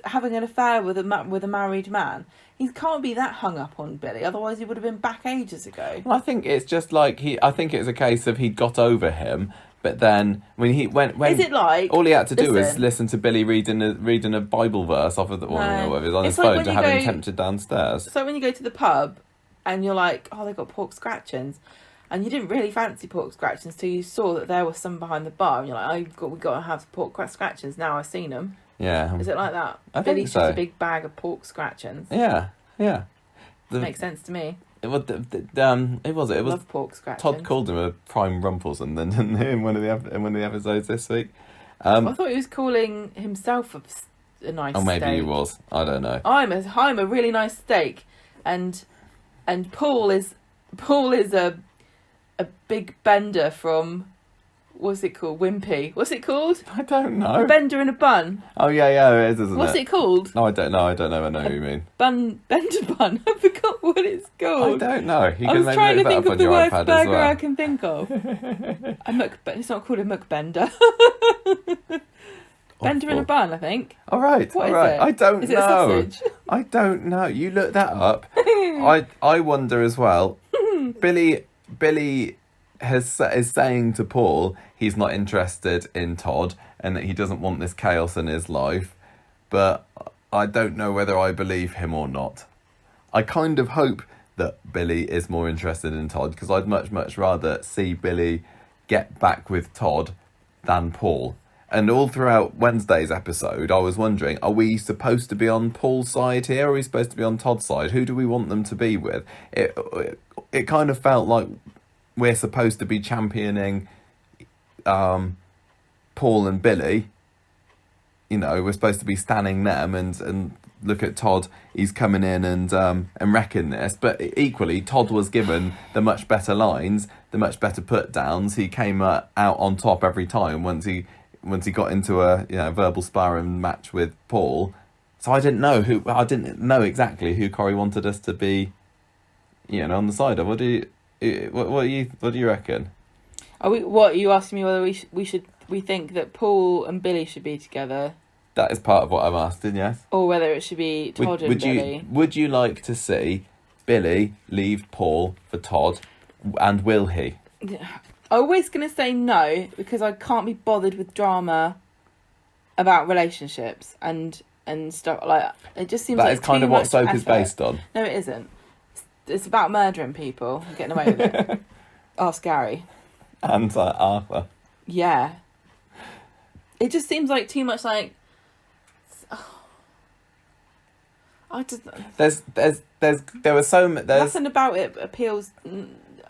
having an affair with a married man. He can't be that hung up on Billy, otherwise he would have been back ages ago. Well, I think it's just like I think it's a case of he'd got over him, but then when is it like all he had to do was listen to Billy reading a Bible verse off of the whatever it was on his phone to have him tempted downstairs. So when you go to the pub and you're like, oh, they got pork scratchings, and you didn't really fancy pork scratchings till you saw that there was some behind the bar, and you're like, oh, we got to have pork scratchings now. I've seen them. Yeah. Is it like that? I Billy's think so. just a big bag of pork scratchings. Yeah. Makes sense to me. It was. I love pork scratchings. Todd called him a prime rumpleson, then didn't he, in one of the episodes this week? I thought he was calling himself a nice. Oh, maybe steak. he was. I don't know. I'm a really nice steak, and Paul is a big bender from. What's it called? Wimpy. What's it called? I don't know. A bender in a bun. Oh yeah, it is, isn't What's it called? No, I don't know. I know who you mean. Bender bun. I forgot what it's called. I don't know. I was trying to think of the worst burger I can think of. It's not called a muckbender. Bender in a bun, I think. All right. What is it? it? I don't is know. It a sausage? I don't know. You look that up. I wonder as well. Billy is saying to Paul he's not interested in Todd and that he doesn't want this chaos in his life, but I don't know whether I believe him or not. I kind of hope that Billy is more interested in Todd, because I'd much rather see Billy get back with Todd than Paul. And all throughout Wednesday's episode, I was wondering, are we supposed to be on Paul's side here, or are we supposed to be on Todd's side? Who do we want them to be with? It kind of felt like we're supposed to be championing Paul and Billy. You know, we're supposed to be standing them and look at Todd. He's coming in and wrecking this. But equally, Todd was given the much better lines, the much better put downs. He came out on top every time once he got into a verbal sparring match with Paul. So I didn't know exactly who Corrie wanted us to be, on the side of. What do you reckon? What are you asking me? Whether we think that Paul and Billy should be together? That is part of what I'm asking, yes. Or whether it should be Todd and Billy. Would you like to see Billy leave Paul for Todd, and will he? I'm always going to say no, because I can't be bothered with drama about relationships and stuff like it. Just seems that is kind of what soap is based on. No, it isn't. It's about murdering people and getting away with it. Ask Gary. And Arthur. Yeah. It just seems like too much like. I just. There were so many. Nothing about it appeals.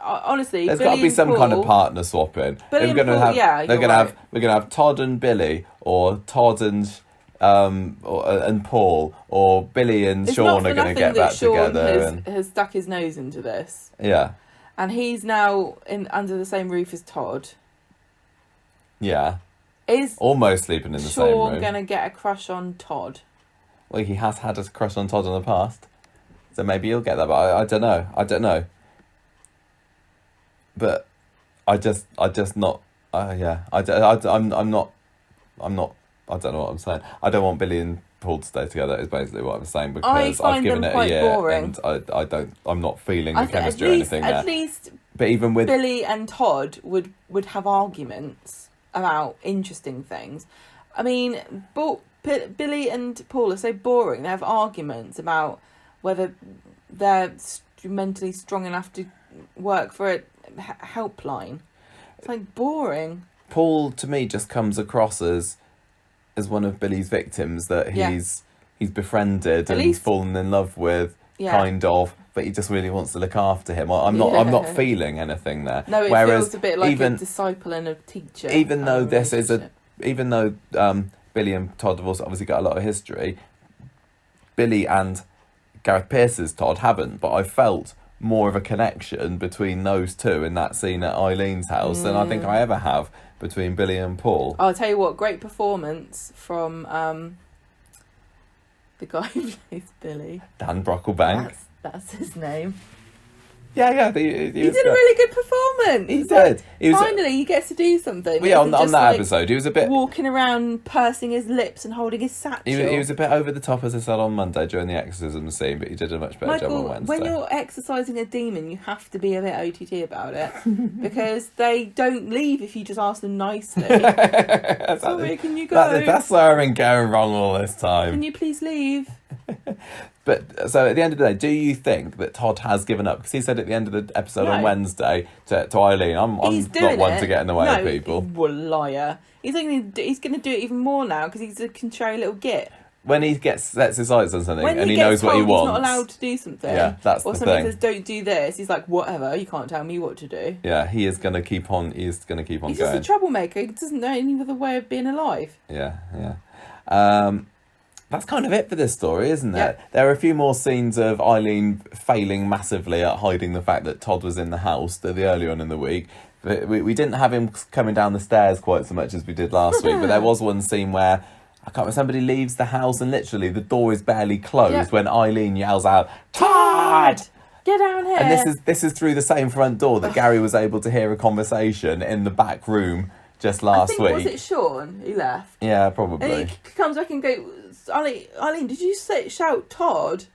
Honestly, there's got to be some kind of partner swapping. We're gonna have Todd and Billy, or Todd and Paul, or Billy and Sean are going to get back together. Has stuck his nose into this. Yeah. And he's now under the same roof as Todd. Yeah. Is almost sleeping in the same room. Sean going to get a crush on Todd? Well, he has had a crush on Todd in the past, so maybe he'll get that. But I don't know. But I'm not. I don't know what I'm saying. I don't want Billy and Paul to stay together. Is basically what I'm saying, because I find I've given them it a quite year boring. and I'm not feeling the I think chemistry or anything there. At least But even with Billy and Todd would have arguments about interesting things. I mean, Billy and Paul are so boring. They have arguments about whether they're mentally strong enough to work for a helpline. It's like boring. Paul, to me, just comes across as one of Billy's victims that he's befriended and least, fallen in love with, kind of, but he just really wants to look after him. I'm not feeling anything there. No, it feels a bit like a disciple and a teacher. Even though Billy and Todd have also obviously got a lot of history, Billy and Gareth Pierce's Todd haven't, but I felt more of a connection between those two in that scene at Eileen's house than I think I ever have between Billy and Paul. I'll tell you what, great performance from the guy who plays Billy. Dan Brocklebank. That's his name. Yeah, he did a really good performance. He did. Finally, he gets to do something. Yeah, on that episode, he was a bit walking around, pursing his lips and holding his satchel. He was a bit over the top, as I said, on Monday during the exorcism scene, but he did a much better job on Wednesday. When you're exorcising a demon, you have to be a bit OTT about it because they don't leave if you just ask them nicely. Sorry, can you go? That's where I've been going wrong all this time. Can you please leave? But so at the end of the day, do you think that Todd has given up? Because he said at the end of the episode on Wednesday to Eileen, I'm not one to get in the way of people. Well, liar. He's going to do it even more now because he's a contrary little git. When he sets his sights on something and he knows what he wants, he's not allowed to do something. Yeah, that's or the somebody thing. says, "Don't do this." He's like, "Whatever, you can't tell me what to do." Yeah, he is going to keep on. He's going to keep on He's going. Just a troublemaker. He doesn't know any other way of being alive. Yeah. That's kind of it for this story, isn't it? Yeah. There are a few more scenes of Eileen failing massively at hiding the fact that Todd was in the house earlier on in the week. But we didn't have him coming down the stairs quite so much as we did last week. But there was one scene where, I can't remember, somebody leaves the house and literally the door is barely closed when Eileen yells out, "Todd! Get down here!" And this is through the same front door that Gary was able to hear a conversation in the back room just last week. Was it Sean who left? Yeah, probably. And he comes back and goes, Eileen, did you shout Todd?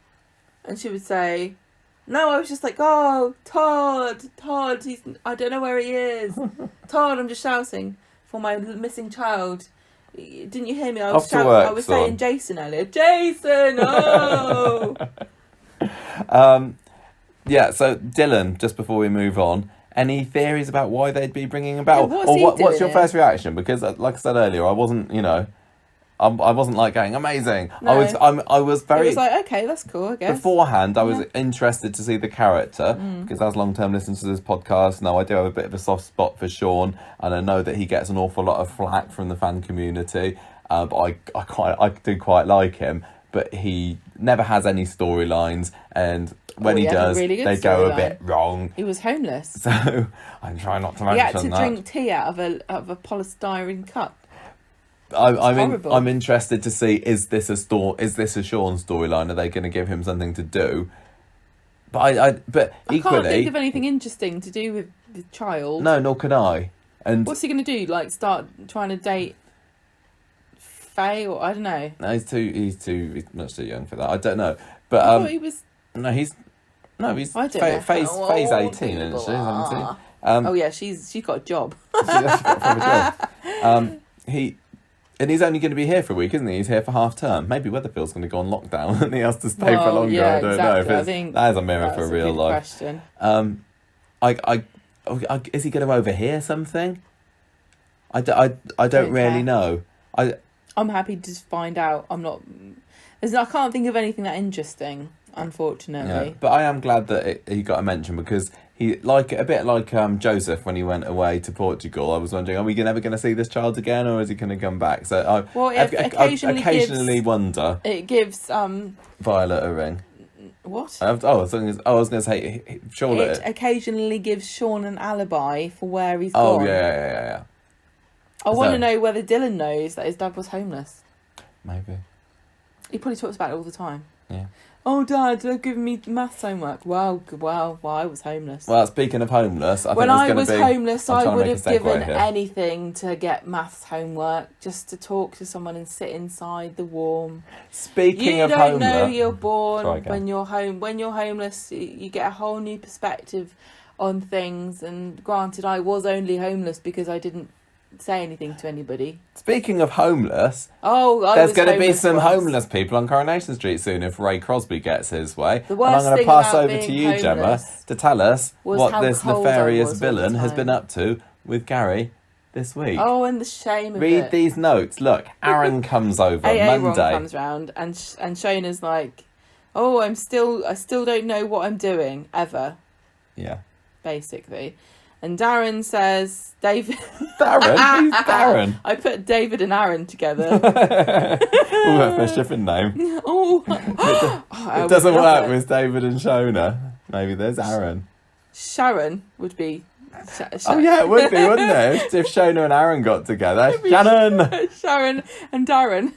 And she would say, no, I was just like, oh, Todd, I don't know where he is. Todd, I'm just shouting for my missing child. Didn't you hear me? I was saying Jason earlier. Jason, oh! Yeah, so Dylan, just before we move on, any theories about why they'd be bringing about? What's your first reaction? Because, like I said earlier, I wasn't, I wasn't like going amazing. No. I was very. It was like, okay, that's cool, I guess. Beforehand, I was interested to see the character because as long-term listeners to this podcast, now I do have a bit of a soft spot for Sean, and I know that he gets an awful lot of flack from the fan community. But I do quite like him, but he never has any storylines, and when he does, really they go a bit wrong. He was homeless, so I'm trying not to mention that. He had to drink tea out of a polystyrene cup. I'm interested to see, is this a Sean storyline? Are they going to give him something to do? But I equally can't think of anything interesting to do with the child. No, nor can I. And what's he going to do? Like start trying to date Faye, or I don't know. No, he's much too young for that. I don't know. But I thought he was. No, he's. I don't know. Faye's 18, isn't she? 17. Oh yeah, she's got a job. She's got a proper job. And he's only going to be here for a week, isn't he? He's here for half term. Maybe Weatherfield's going to go on lockdown and he has to stay for longer. Yeah, I don't know. That is a mirror for real life. Question. Is he going to overhear something? I don't really know. I'm happy to just find out. I can't think of anything that interesting, unfortunately. Yeah, but I am glad that he got a mention because he a bit like Joseph when he went away to Portugal. I was wondering, are we ever going to see this child again, or is he going to come back? So I occasionally wonder. It gives Violet a ring. What? I was going to say Charlotte. It occasionally gives Sean an alibi for where he's gone. Oh yeah. I want to know whether Dylan knows that his dad was homeless. Maybe. He probably talks about it all the time. Yeah. Oh, Dad, they're giving me maths homework. Well, I was homeless. Well, speaking of homeless, When I was homeless, I would have given here. anything to get maths homework, just to talk to someone and sit inside the warm. Speaking of You homeless, don't know you're born when you're home. When you're homeless, you get a whole new perspective on things. And granted, I was only homeless because I didn't say anything to anybody. Speaking of homeless, there's going to be some homeless people on Coronation Street soon if Ray Crosby gets his way. The worst and I'm going to thing pass about over to you, being Gemma, homeless to tell us was what how this cold I nefarious was all the villain has time. been up to with Gary this week. Oh, and the shame of Read it. these notes. Look, Aaron comes over AA Monday. Ron comes round and Shona's like, oh, I still don't know what I'm doing ever. Yeah. Basically. And Darren says, David... Darren? Who's Darren? I put David and Aaron together. Oh, that's their shipping name. It doesn't work with David and Shona. Maybe there's Aaron. Sharon would be... Oh, yeah, it would be, wouldn't it? If Shona and Aaron got together. Shannon! Sharon and Darren.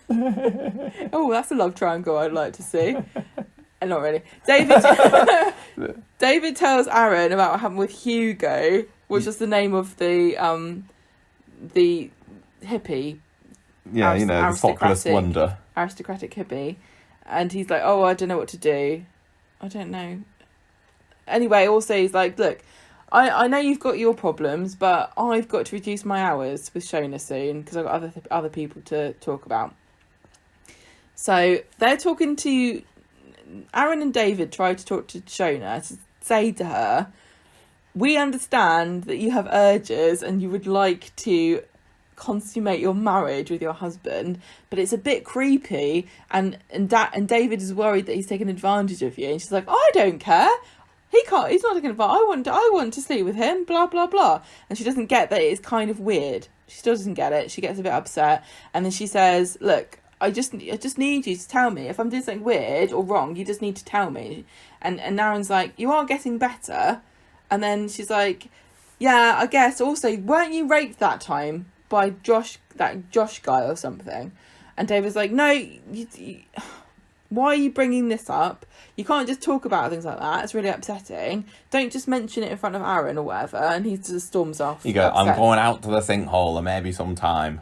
Oh, that's a love triangle I'd like to see. Not really. David tells Aaron about what happened with Hugo, which was the name of the hippie. Yeah, the fopulous wonder. Aristocratic hippie. And he's like, oh, I don't know what to do. I don't know. Anyway, also he's like, look, I know you've got your problems, but I've got to reduce my hours with Shona soon because I've got other people to talk about. So they're talking to... Aaron and David try to talk to Shona to say to her, we understand that you have urges and you would like to consummate your marriage with your husband, but it's a bit creepy and David is worried that he's taking advantage of you. And she's like, I don't care. He's not taking advantage. I want to sleep with him, blah, blah, blah. And she doesn't get that it's kind of weird. She still doesn't get it. She gets a bit upset. And then she says, look, I just need you to tell me if I'm doing something weird or wrong. You just need to tell me. And Aaron's like, you are getting better. And then she's like, yeah, I guess. Also, weren't you raped that time by that Josh guy or something? And David's like, no. Why are you bringing this up? You can't just talk about things like that. It's really upsetting. Don't just mention it in front of Aaron or whatever. And he just storms off. You go, upset. I'm going out to the sinkhole and maybe some time.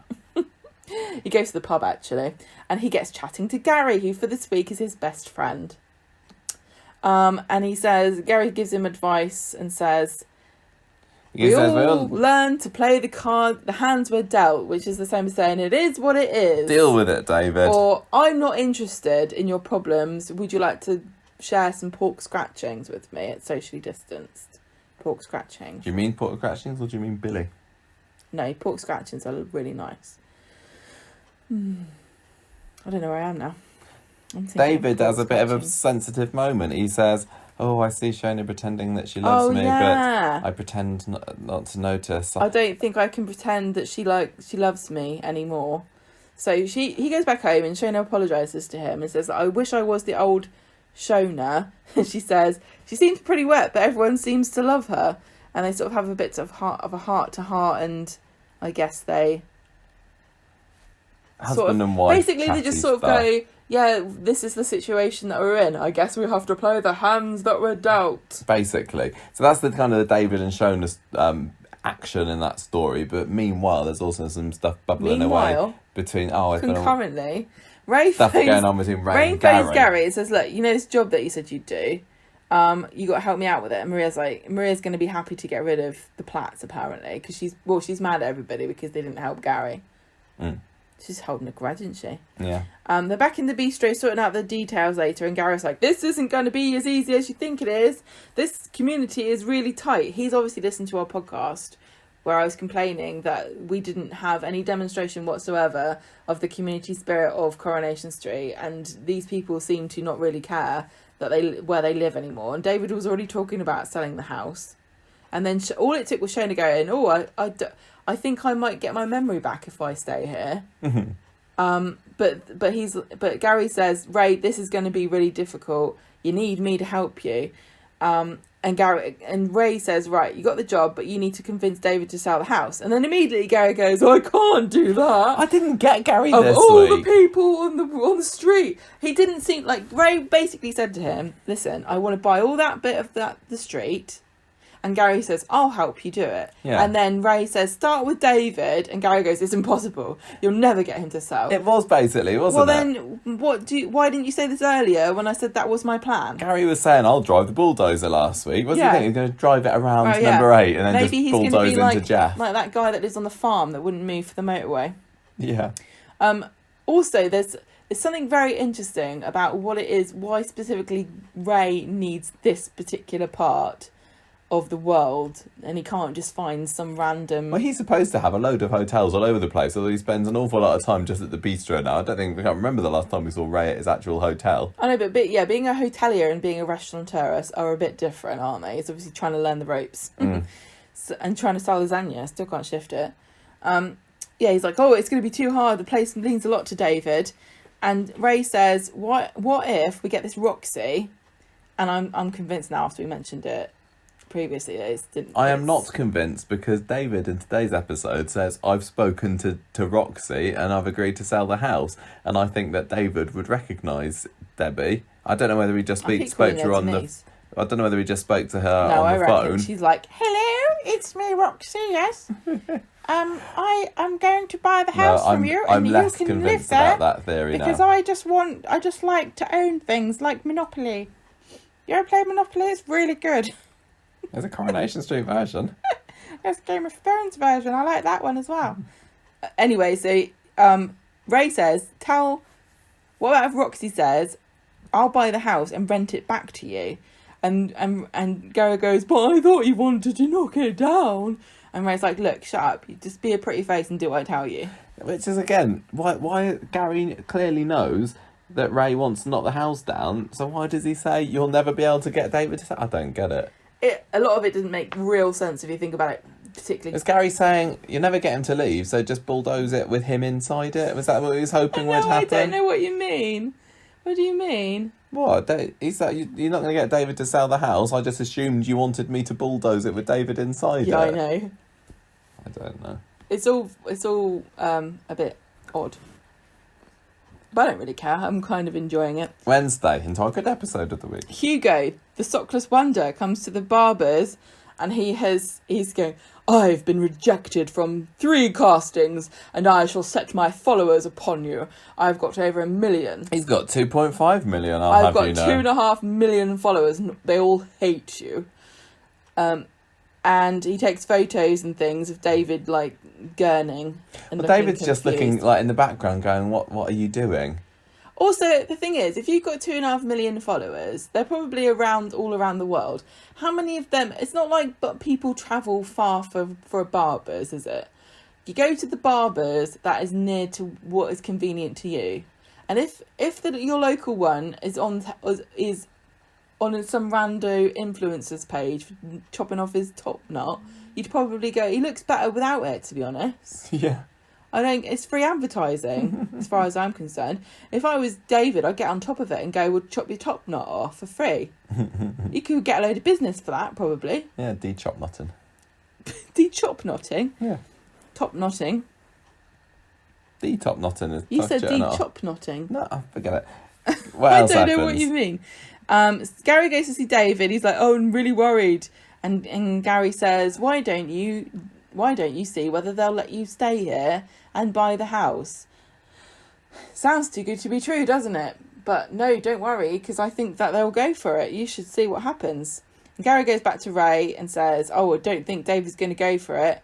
He goes to the pub, actually, and he gets chatting to Gary, who for this week is his best friend. And he says, Gary gives him advice and says, we all learn to play the hands we're dealt, which is the same as saying, it is what it is. Deal with it, David. Or, I'm not interested in your problems. Would you like to share some pork scratchings with me? It's socially distanced. Pork scratchings. Do you mean pork scratchings or do you mean Billy? No, pork scratchings are really nice. I don't know where I am now. David has a bit of a sensitive moment. He says, oh, I see Shona pretending that she loves me, but I pretend not to notice. I don't think I can pretend that she loves me anymore. So he goes back home and Shona apologises to him and says, I wish I was the old Shona. She says, she seems pretty wet, but everyone seems to love her. And they sort of have a bit of a heart to heart, and I guess they... Husband and wife. Basically, they just sort of go, yeah, this is the situation that we're in. I guess we have to play the hands that we're dealt. Basically. So that's the kind of the David and Shona's action in that story. But meanwhile, there's also some stuff bubbling away between... concurrently, Ray stuff going on between Ray and Gary. Gary and says, look, you know this job that you said you'd do? You got to help me out with it. And Maria's going to be happy to get rid of the Platts, apparently. Because she's mad at everybody because they didn't help Gary. She's holding a grudge, isn't she? Yeah. They're back in the bistro sorting out the details later, and Gary's like, this isn't going to be as easy as you think it is. This community is really tight. He's obviously listened to our podcast where I was complaining that we didn't have any demonstration whatsoever of the community spirit of Coronation Street, and these people seem to not really care that where they live anymore. And David was already talking about selling the house. And then all it took was Shona going, oh, I think I might get my memory back if I stay here. But Gary says, Ray, this is going to be really difficult. You need me to help you. And Ray says, right, you got the job, but you need to convince David to sell the house. And then immediately Gary goes, I can't do that. I didn't get Gary Of this all week. the people on the street. He didn't seem like... Ray basically said to him, listen, I want to buy all that bit of the street. And Gary says, I'll help you do it. Yeah. And then Ray says, start with David. And Gary goes, it's impossible. You'll never get him to sell. It was basically, wasn't it? Well, then, why didn't you say this earlier when I said that was my plan? Gary was saying, I'll drive the bulldozer last week. What's he think? He's going to drive it around number 8 and then Maybe just bulldoze into Jeff. Like that guy that lives on the farm that wouldn't move for the motorway. Yeah. Also, there's something very interesting about what it is, why specifically Ray needs this particular part of the world, and he can't just find some random... Well, he's supposed to have a load of hotels all over the place, although he spends an awful lot of time just at the bistro now. I can't remember the last time we saw Ray at his actual hotel. I know, but yeah, being a hotelier and being a restaurateur are a bit different, aren't they? He's obviously trying to learn the ropes. And trying to sell lasagna, still can't shift it. Yeah, he's like, oh, it's going to be too hard, the place means a lot to David. And Ray says, what if we get this Roxy? And I'm convinced now, after we mentioned it previously, I am not convinced, because David in today's episode says, I've spoken to Roxy and I've agreed to sell the house. And I think that David would recognise Debbie. I don't know whether he just spoke to her on the... I don't know whether he just spoke to her on the phone. She's like, hello, it's me, Roxy, yes. I'm going to buy the house from you, and you can live there. About that theory because now. I just like to own things like Monopoly. You ever play Monopoly? It's really good. There's a Coronation Street version. There's a Game of Thrones version. I like that one as well. Anyway, so Ray says, whatever Roxy says, I'll buy the house and rent it back to you. And Gary goes, but I thought you wanted to knock it down. And Ray's like, look, shut up. You just be a pretty face and do what I tell you. Which is, again, why Gary clearly knows that Ray wants to knock the house down. So why does he say you'll never be able to get David to say? I don't get it. A lot of it doesn't make real sense if you think about it, particularly. Is Gary saying you never get him to leave, so just bulldoze it with him inside it? Was that what he was hoping would happen? I don't know what you mean. What do you mean? What? He's like, you're not going to get David to sell the house. I just assumed you wanted me to bulldoze it with David inside it. Yeah, I know. I don't know. It's all a bit odd. But I don't really care. I'm kind of enjoying it. Wednesday, into a good episode of the week. Hugo, the sockless wonder, comes to the barbers, and he's going, I've been rejected from 3 castings, and I shall set my followers upon you. I've got over 1 million. He's got 2.5 million, I've got 2.5 million followers, and they all hate you. And he takes photos and things of David, like, gurning. And David's just looking, like, in the background going, what are you doing? Also, the thing is, if you've got 2.5 million followers, they're probably all around the world. How many of them... It's not like but people travel far for barbers, is it? You go to the barbers that is near to what is convenient to you. And if your local one is on some rando influencer's page chopping off his top knot, you'd probably go, he looks better without it, to be honest. Yeah. It's free advertising, as far as I'm concerned. If I was David, I'd get on top of it and go, well, chop your top knot off for free. You could get a load of business for that, probably. Yeah, de-chop knotting. De-chop knotting? Yeah. Top knotting? De-top knotting is... You said de-chop knotting. No, forget it. What else I don't happens? know what you mean. Gary goes to see David. He's like, oh, I'm really worried. And Gary says, why don't you see whether they'll let you stay here and buy the house? Sounds too good to be true, doesn't it? But no, don't worry, because I think that they'll go for it. You should see what happens. And Gary goes back to Ray and says, oh, I don't think David's going to go for it.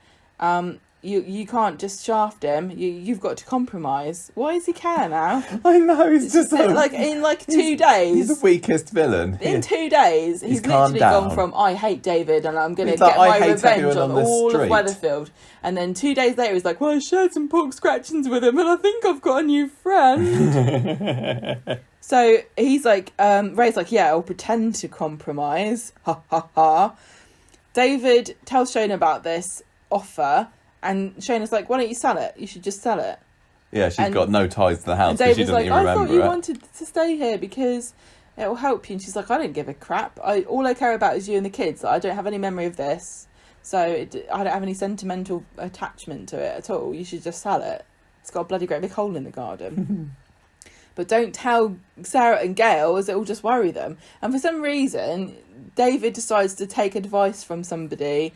You can't just shaft him. You've got to compromise. Why does he care now? I know, he's just like in 2 days. He's the weakest villain. In 2 days, he's literally gone from I hate David and I'm going to get my revenge on all of Weatherfield. And then 2 days later, he's like, well, I shared some pork scratchings with him and I think I've got a new friend. So he's like, Ray's like, yeah, I'll pretend to compromise. Ha ha ha. David tells Shona about this offer. And Shona's like, why don't you sell it? You should just sell it. Yeah, she's got no ties to the house because she doesn't even remember it. I thought you wanted to stay here because It will help you. And she's like, I don't give a crap. All I care about is you and the kids. I don't have any memory of this. So I don't have any sentimental attachment to it at all. You should just sell it. It's got a bloody great big hole in the garden. But don't tell Sarah and Gail, as it will just worry them. And for some reason, David decides to take advice from somebody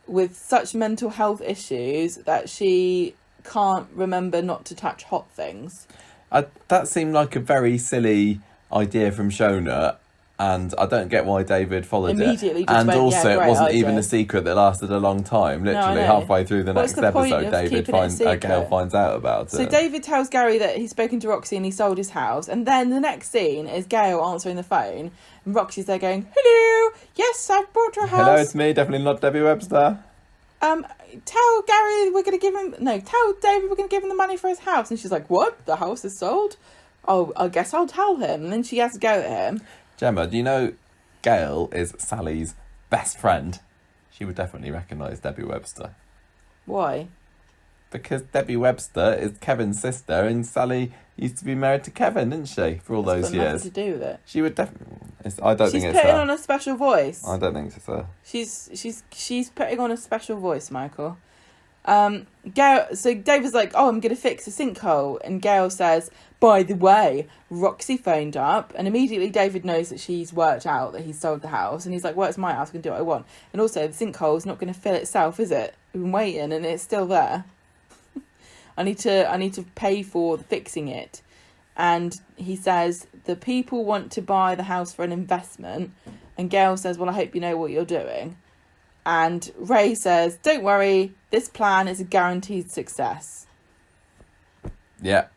with such mental health issues that she can't remember not to touch hot things. That seemed like a very silly idea from Shona, and I don't get why David followed Immediately it. just And went, also, yeah, it great wasn't idea. even a secret that lasted a long time. No, I Literally know. halfway through the What's next the point episode, of keeping it a secret? Gail finds out about So it. David tells Gary that he's spoken to Roxy and he sold his house, and then the next scene is Gail answering the phone, and Roxy's there going, "Hello, yes, I've bought your house. Hello, it's me. Definitely not Debbie Webster. Tell Gary we're going to give him... No, tell David we're going to give him the money for his house." And she's like, "What? The house is sold? Oh, I guess I'll tell him." And then she has to go at him. Gemma, do you know Gail is Sally's best friend? She would definitely recognise Debbie Webster. Why? Because Debbie Webster is Kevin's sister, and Sally used to be married to Kevin, didn't she, for all those It's got years? nothing to do with it. She would definitely... I don't She's think it's putting her. on a special voice. I don't think it's her. She's putting on a special voice, Michael. Gail. So David's like, "Oh, I'm going to fix a sinkhole," and Gail says, "By the way, Roxy phoned up," and immediately David knows that she's worked out that he's sold the house, and he's like, "Well, it's my house. I can do what I want." And also, the sinkhole's not going to fill itself, is it? We've been waiting, and it's still there. I need to pay for fixing it. And he says, "The people want to buy the house for an investment." And Gail says, "Well, I hope you know what you're doing." And Ray says, "Don't worry, this plan is a guaranteed success." Yeah.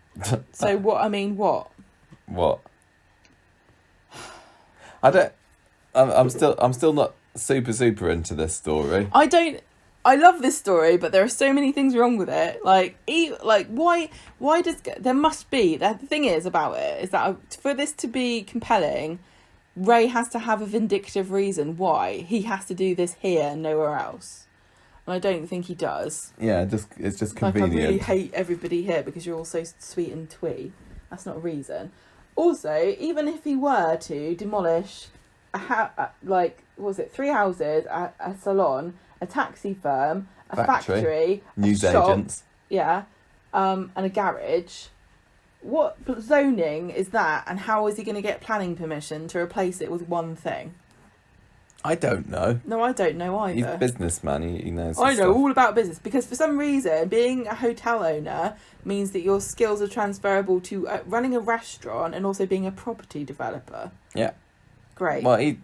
So what? What? I'm still not super into this story. I love this story, but there are so many things wrong with it. Why does there must be the thing is about it is that for this to be compelling, Ray has to have a vindictive reason why he has to do this here and nowhere else, and I don't think he does. Yeah, it's just convenient. Like, I really hate everybody here because you're all so sweet and twee. That's not a reason. Also, even if he were to demolish what was it, 3 houses, a salon, a taxi firm, a factory, news a shop, agents, and a garage. What zoning is that, and how is he going to get planning permission to replace it with one thing? I don't know. No, I don't know either. He's a businessman. He knows. I know stuff. all about business because for some reason being a hotel owner means that your skills are transferable to running a restaurant and also being a property developer. Yeah. Great. Well,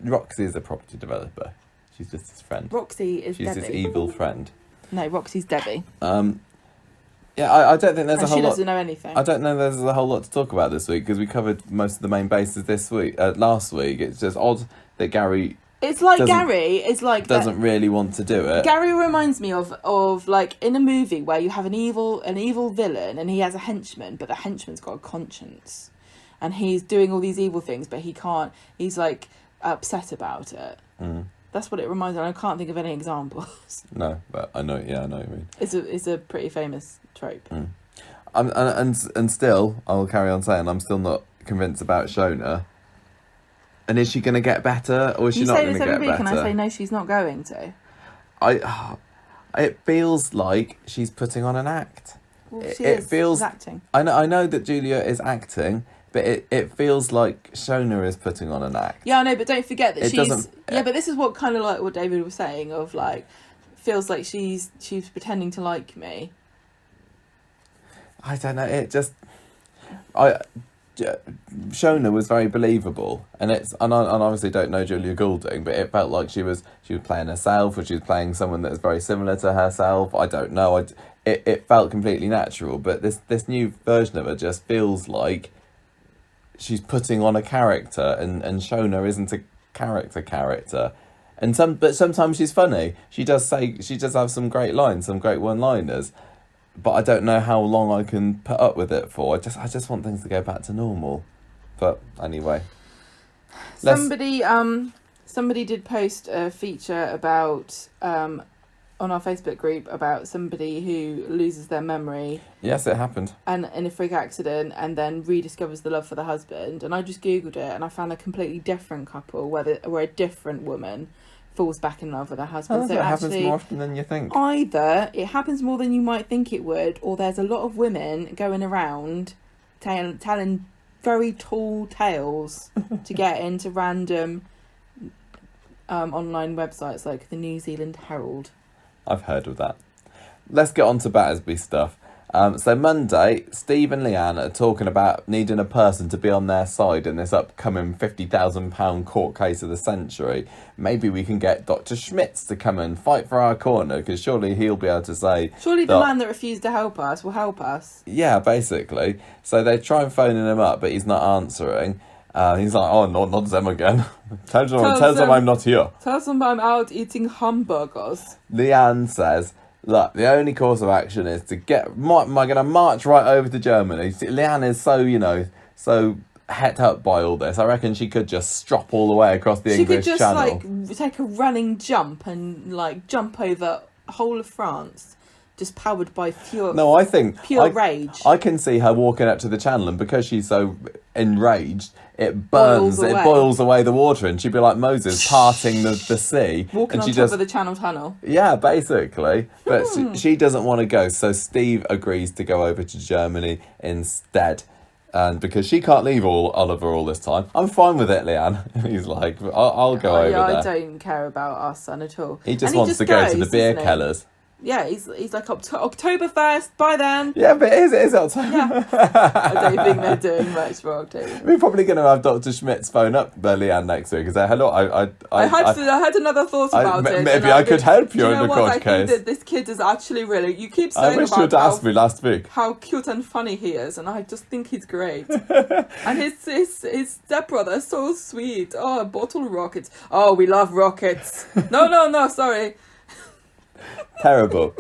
Roxy is a property developer. She's just his friend. Roxy is She's Debbie. his evil friend. No, Roxy's Debbie. Yeah, I don't think there's and a whole lot. she doesn't know anything. I don't know there's a whole lot to talk about this week because we covered most of the main bases last week. It's just odd that Gary doesn't really want to do it. Gary reminds me of like in a movie where you have an evil villain and he has a henchman, but the henchman's got a conscience, and he's doing all these evil things, but he can't. He's like upset about it. Mm. That's what it reminds me of. I can't think of any examples. No, but I know. Yeah, I know what you mean. It's a pretty famous trope. Mm. And still, I'll carry on saying I'm still not convinced about Shona. And is she going to get better, or is she not going to get better? You say this every week, and I say no, she's not going to. It feels like she's putting on an act. Well, She's acting. I know that Julia is acting, but it feels like Shona is putting on an act. Yeah, I know, but don't forget that Doesn't. Yeah, but this is what kind of like what David was saying of like feels like she's pretending to like me. I don't know. Shona was very believable, and I obviously don't know Julia Goulding, but it felt like she was playing herself, or she was playing someone that was very similar to herself. I don't know. It felt completely natural, but this new version of her just feels like she's putting on a character, and Shona isn't a character. But sometimes she's funny. She does have some great lines, some great one-liners. But I don't know how long I can put up with it for. I just want things to go back to normal. But anyway. Somebody did post a feature about on our Facebook group about somebody who loses their memory. Yes, it happened. And in a freak accident, and then rediscovers the love for the husband. And I just googled it, and I found a completely different couple where a different woman falls back in love with her husband. So it happens more often than you think. Either it happens more than you might think it would, or there's a lot of women going around telling very tall tales to get into random online websites like the New Zealand Herald. I've heard of that. Let's get on to Battersby stuff. So Monday, Steve and Leanne are talking about needing a person to be on their side in this upcoming £50,000 court case of the century. Maybe we can get Dr. Schmitz to come and fight for our corner, because surely he'll be able to say... Surely the man that refused to help us will help us. Yeah, basically. So they try and phoning him up, but he's not answering. He's like, oh, no, not them again. Tell them I'm not here. Tell them I'm out eating hamburgers. Leanne says, look, the only course of action is to am I going to march right over to Germany? Leanne is so het up by all this. I reckon she could just strop all the way across the English Channel. She could just, take a running jump and, jump over the whole of France. Just powered by pure rage. I can see her walking up to the channel, and because she's so enraged, it boils away the water, and she'd be like Moses parting the sea. Walking and on top of the Channel Tunnel. Yeah, basically. But she doesn't want to go, so Steve agrees to go over to Germany instead. And because she can't leave Oliver all this time, I'm fine with it, Leanne. He's like, I'll go over there. I don't care about our son at all. He just wants to go to the beer kellers. Yeah, he's like October 1st, by then. Yeah, but it is October. Yeah. I don't think they're doing much for October. We're probably going to have Dr. Schmidt's phone up Leanne next week and say, hello, I had another thought about it. Maybe I could help you in the court case. I think that this kid is actually really... You keep saying I wish you had asked me last week. How cute and funny he is, and I just think he's great. And his stepbrother is so sweet. Oh, bottle rockets. Oh, we love rockets. No, sorry. Terrible.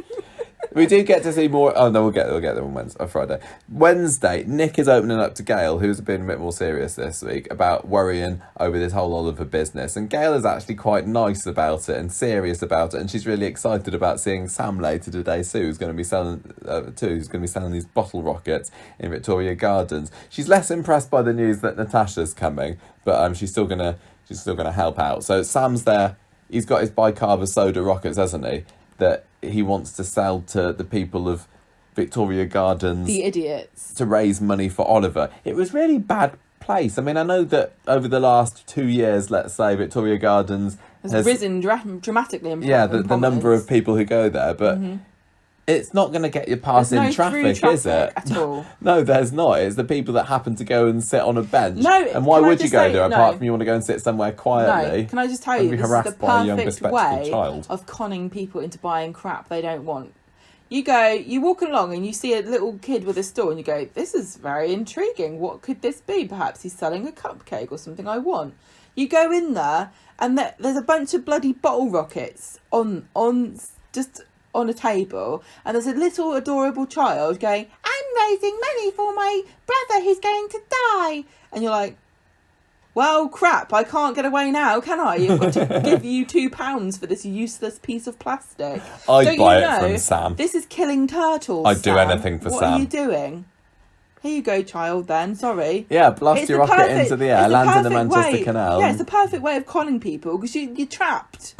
We do get to see more. Oh no, we'll get them on Friday. Wednesday, Nick is opening up to Gail, who's been a bit more serious this week about worrying over this whole Oliver business. And Gail is actually quite nice about it and serious about it, and she's really excited about seeing Sam later today. Sue, who's going to be selling these bottle rockets in Victoria Gardens. She's less impressed by the news that Natasha's coming, but she's still gonna help out. So Sam's there. He's got his bicarb soda rockets, hasn't he? That he wants to sell to the people of Victoria Gardens. The idiots. To raise money for Oliver. It was really bad place. I mean, I know that over the last 2 years, let's say, Victoria Gardens has risen dramatically in the number of people who go there, but it's not going to get you passing traffic, is it? At all. No, there's not. It's the people that happen to go and sit on a bench. No, and why would you go there apart from you want to go and sit somewhere quietly? No, can I just tell you, this is the perfect way child. of conning people into buying crap they don't want. You walk along and you see a little kid with a store and you go, this is very intriguing. What could this be? Perhaps he's selling a cupcake or something I want. You go in there and there's a bunch of bloody bottle rockets on a table, and there's a little adorable child going, I'm raising money for my brother who's going to die. And you're like, well, crap, I can't get away now, can I? You've got to give you £2 for this useless piece of plastic. I'd buy it from Sam. This is killing turtles, I'd do anything for Sam. What are you doing? Here you go, child, then. Sorry. Yeah, blast your rocket into the air, land in the Manchester Canal. Yeah, it's a perfect way of conning people, because you're trapped.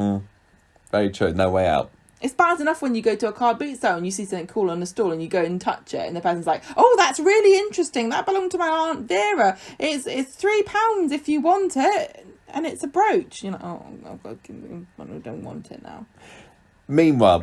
Very true. No way out. It's bad enough when you go to a car boot sale and you see something cool on the stall and you go and touch it and the person's like, oh, that's really interesting. That belonged to my Aunt Vera. It's £3 if you want it. And it's a brooch. You're like, oh, I don't want it now. Meanwhile,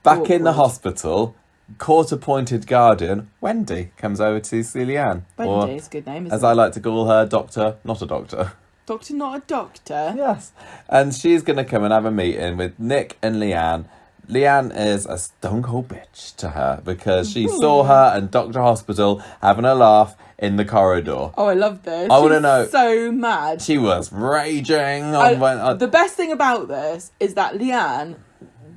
back in the hospital, court-appointed guardian, Wendy, comes over to see Leanne. Wendy is a good name, isn't it? As I like to call her, Doctor, not a doctor. Doctor, not a doctor? Yes. And she's going to come and have a meeting with Nick and Leanne. Leanne is a stone cold bitch to her because she saw her and Dr. Hospital having a laugh in the corridor. Oh, I love this. I want to know. So mad. She was raging. The best thing about this is that Leanne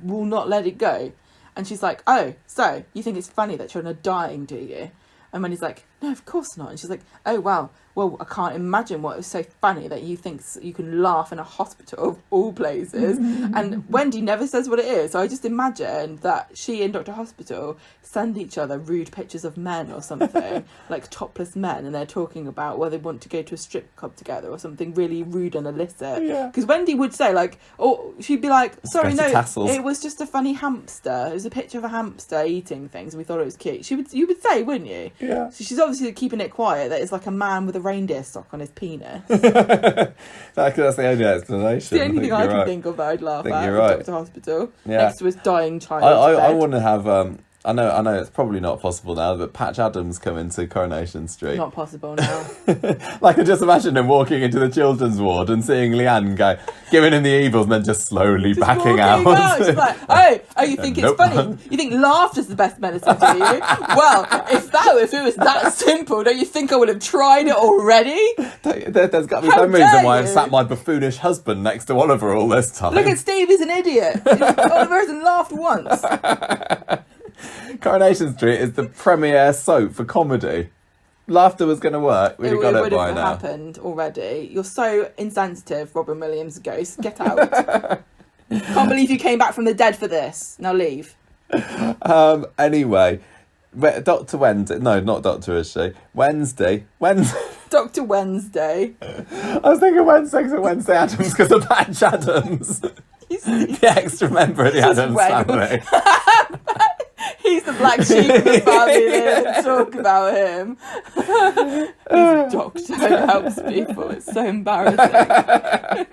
will not let it go. And she's like, oh, so you think it's funny that children are dying, do you? And when he's like, no, of course not. And she's like, oh, wow. Well, I can't imagine what is so funny that you think you can laugh in a hospital of all places. And Wendy never says what it is. So I just imagine that she and Dr. Hospital send each other rude pictures of men or something, like topless men, and they're talking about whether they want to go to a strip club together or something really rude and illicit. Because Wendy would say, like, or she'd be like, sorry, no, it was just a funny hamster. It was a picture of a hamster eating things and we thought it was cute. You would say, wouldn't you? Yeah. So she's obviously keeping it quiet that it's like a man with a reindeer sock on his penis. That's the only explanation. It's the only thing I can think of that I'd laugh at. You're right. Dr. Hospital. Yeah. Next to his dying child. I want to have I know it's probably not possible now, but Patch Adams come into Coronation Street. Not possible now. Like, I just imagine him walking into the children's ward and seeing Leanne giving him the evils and then just slowly Just backing out. She's like, oh, you think it's funny? You think laughter's the best medicine, do you? Well, if it was that simple, don't you think I would have tried it already? There's got to be How some reason dare why I've you? sat my buffoonish husband next to Oliver all this time. Look at Steve, he's an idiot. Oliver hasn't laughed once. Coronation Street is the premier soap for comedy. Laughter was going to work. We'd have got it would by have now. happened already. You're so insensitive, Robin Williams ghost. Get out. Can't believe you came back from the dead for this. Now leave. Anyway, Dr. Wednesday. No, not Doctor, is she? Wednesday. Dr. Wednesday. I was thinking Wednesday because of Wednesday Addams because of Patch Adams. The extra member of the Addams family. He's the black sheep of the family. They talk about him. He's a doctor who helps people. It's so embarrassing.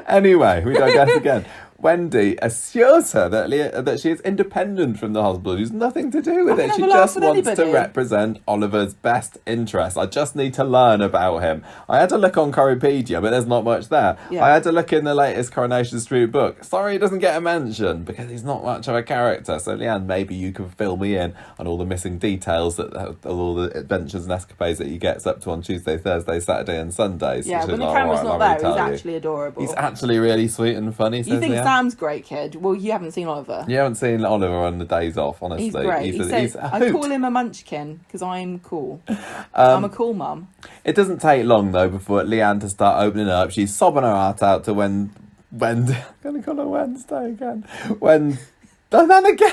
Anyway, we digress again. Wendy assures her that she is independent from the hospital. There's nothing to do with it. She just wants to represent Oliver's best interests. I just need to learn about him. I had a look on Coropedia, but there's not much there. Yeah. I had a look in the latest Coronation Street book. Sorry, he doesn't get a mention because he's not much of a character. So, Leanne, maybe you can fill me in on all the missing details, all the adventures and escapades that he gets up to on Tuesday, Thursday, Saturday and Sundays. Yeah, when the camera's not there, he's actually adorable. He's actually really sweet and funny, says Leanne. Sam's great, kid. Well, you haven't seen Oliver. You haven't seen Oliver on the days off, honestly. He's great. He's a I call him a munchkin because I'm cool. I'm a cool mum. It doesn't take long, though, before Leanne to start opening up. She's sobbing her heart out to I'm going to call her Wednesday again. And then again.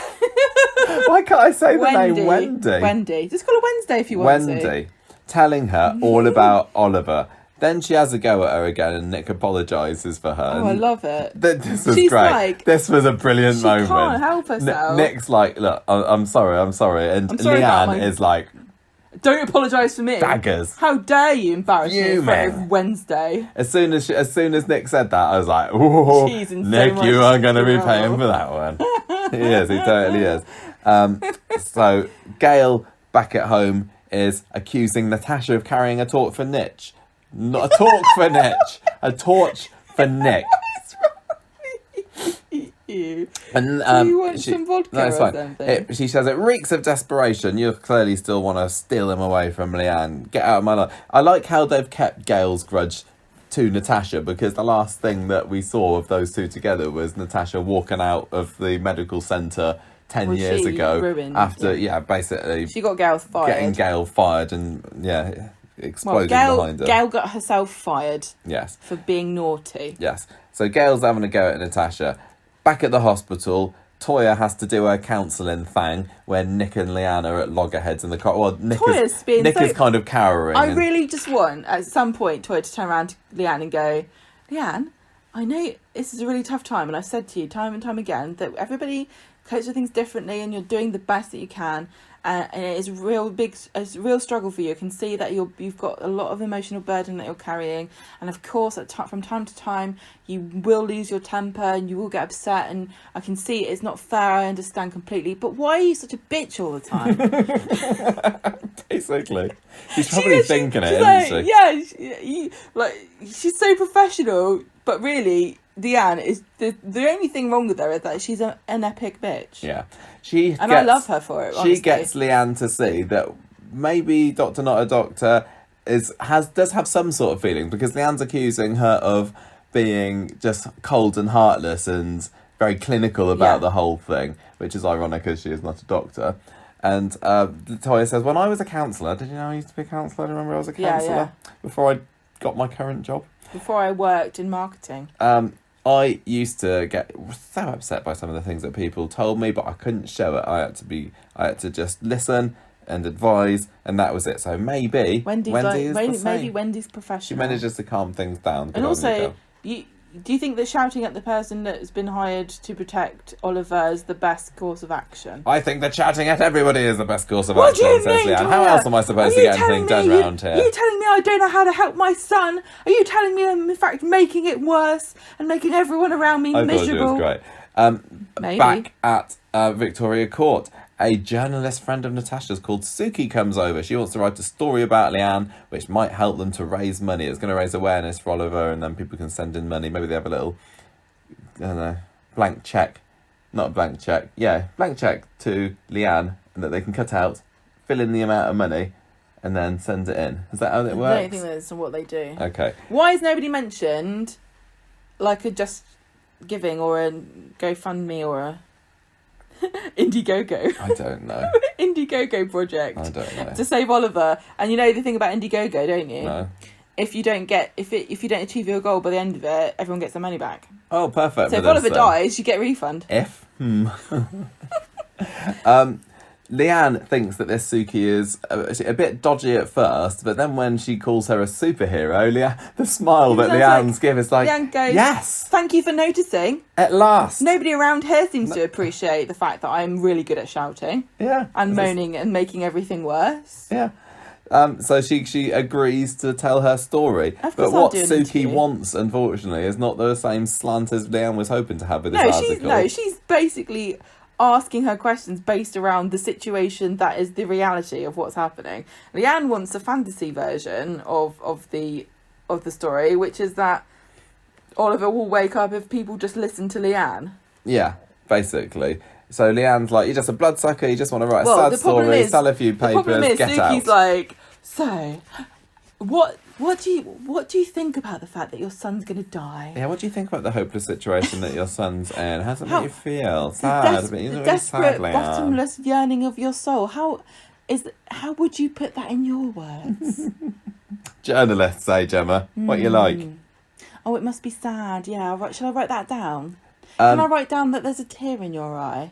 Why can't I say the name Wendy? Wendy. Just call her Wednesday if you want to. Wendy. Telling her all about Oliver. Then she has a go at her again and Nick apologises for her. Oh, I love it. This was great. This was a brilliant moment. She can't help herself. Nick's like, look, I'm sorry. And Leanne is like, don't apologise for me. Daggers. How dare you embarrass me in front of Wednesday? As soon as Nick said that, I was like, oh, Nick, you are going to be paying for that one. He is. He totally is. So Gail, back at home, is accusing Natasha of carrying a torch for Nitch. Not a torch for Nitch. A torch for Nick. And do you want some vodka or something? She says it reeks of desperation. You clearly still want to steal him away from Leanne. Get out of my life. I like how they've kept Gail's grudge to Natasha, because the last thing that we saw of those two together was Natasha walking out of the medical centre 10 years ago. After, basically she got Gail fired. Getting Gail fired and, exploding behind her. Gail got herself fired. Yes. For being naughty. Yes. So Gail's having a go at Natasha. Back at the hospital, Toya has to do her counselling thing where Nick and Leanne are at loggerheads in the car. Well, Nick is kind of cowering. I really just want, at some point, Toya to turn around to Leanne and go, Leanne, I know this is a really tough time, and I've said to you time and time again that everybody copes with things differently and you're doing the best that you can. And it is a real struggle for you. I can see that you've got a lot of emotional burden that you're carrying, and of course, from time to time, you will lose your temper and you will get upset. And I can see it's not fair. I understand completely, but why are you such a bitch all the time? Basically, she's probably thinking it, isn't she? Yeah, she's so professional, but really, Leanne is the only thing wrong with her is that she's an epic bitch. Yeah, I love her for it. Honestly. She gets Leanne to see that maybe Dr. Not a Doctor does have some sort of feeling, because Leanne's accusing her of being just cold and heartless and very clinical about the whole thing, which is ironic as she is not a doctor. And Toya says, when I was a counsellor, did you know I used to be a counsellor? Do you remember I was a counsellor before I got my current job? Before I worked in marketing. I used to get so upset by some of the things that people told me, but I couldn't show it. I had to just listen and advise, and that was it. So maybe Wendy's professional. She manages to calm things down. And also, do you think that shouting at the person that's been hired to protect Oliver is the best course of action? I think that shouting at everybody is the best course of what action, do you says mean, Leanne. How else am I supposed to get anything done around here? Are you telling me I don't know how to help my son? Are you telling me I'm in fact making it worse and making everyone around me miserable? I thought it was great. Maybe. Back at Victoria Court, a journalist friend of Natasha's called Suki comes over. She wants to write a story about Leanne, which might help them to raise money. It's going to raise awareness for Oliver, and then people can send in money. Maybe they have a little, I don't know, blank check. Not a blank check. Yeah, blank check to Leanne, and that they can cut out, fill in the amount of money, and then send it in. Is that how it works? I don't think that's what they do. Okay. Why has nobody mentioned, like, a Just Giving or a GoFundMe or a Indiegogo? I don't know. Indiegogo project. I don't know. To save Oliver. And you know the thing about Indiegogo, don't you? No. If you don't achieve your goal by the end of it, everyone gets their money back. Oh, perfect. So if Oliver dies, you get a refund. Leanne thinks that this Suki is a bit dodgy at first, but then when she calls her a superhero, the smile that Leanne's give is like, Leanne goes, yes! Thank you for noticing. At last! Nobody around here seems to appreciate the fact that I'm really good at shouting. Yeah. And moaning and making everything worse. Yeah. So she agrees to tell her story. But what Suki wants, unfortunately, is not the same slant as Leanne was hoping to have with this article. She's basically asking her questions based around the situation that is the reality of what's happening. Leanne wants a fantasy version of the story, which is that Oliver will wake up if people just listen to Leanne. Yeah, basically. So Leanne's like, you're just a bloodsucker, you just want to write a sad story, sell a few papers, the problem is, get Suki's out. like, so, what do you think about the fact that your son's going to die? Yeah, what do you think about the hopeless situation that your son's in? How does it make you feel? Sad, but the desperate, bottomless yearning of your soul. How would you put that in your words? Journalists say, Gemma, what you like? Oh, it must be sad. Yeah, shall I write that down? Can I write down that there's a tear in your eye?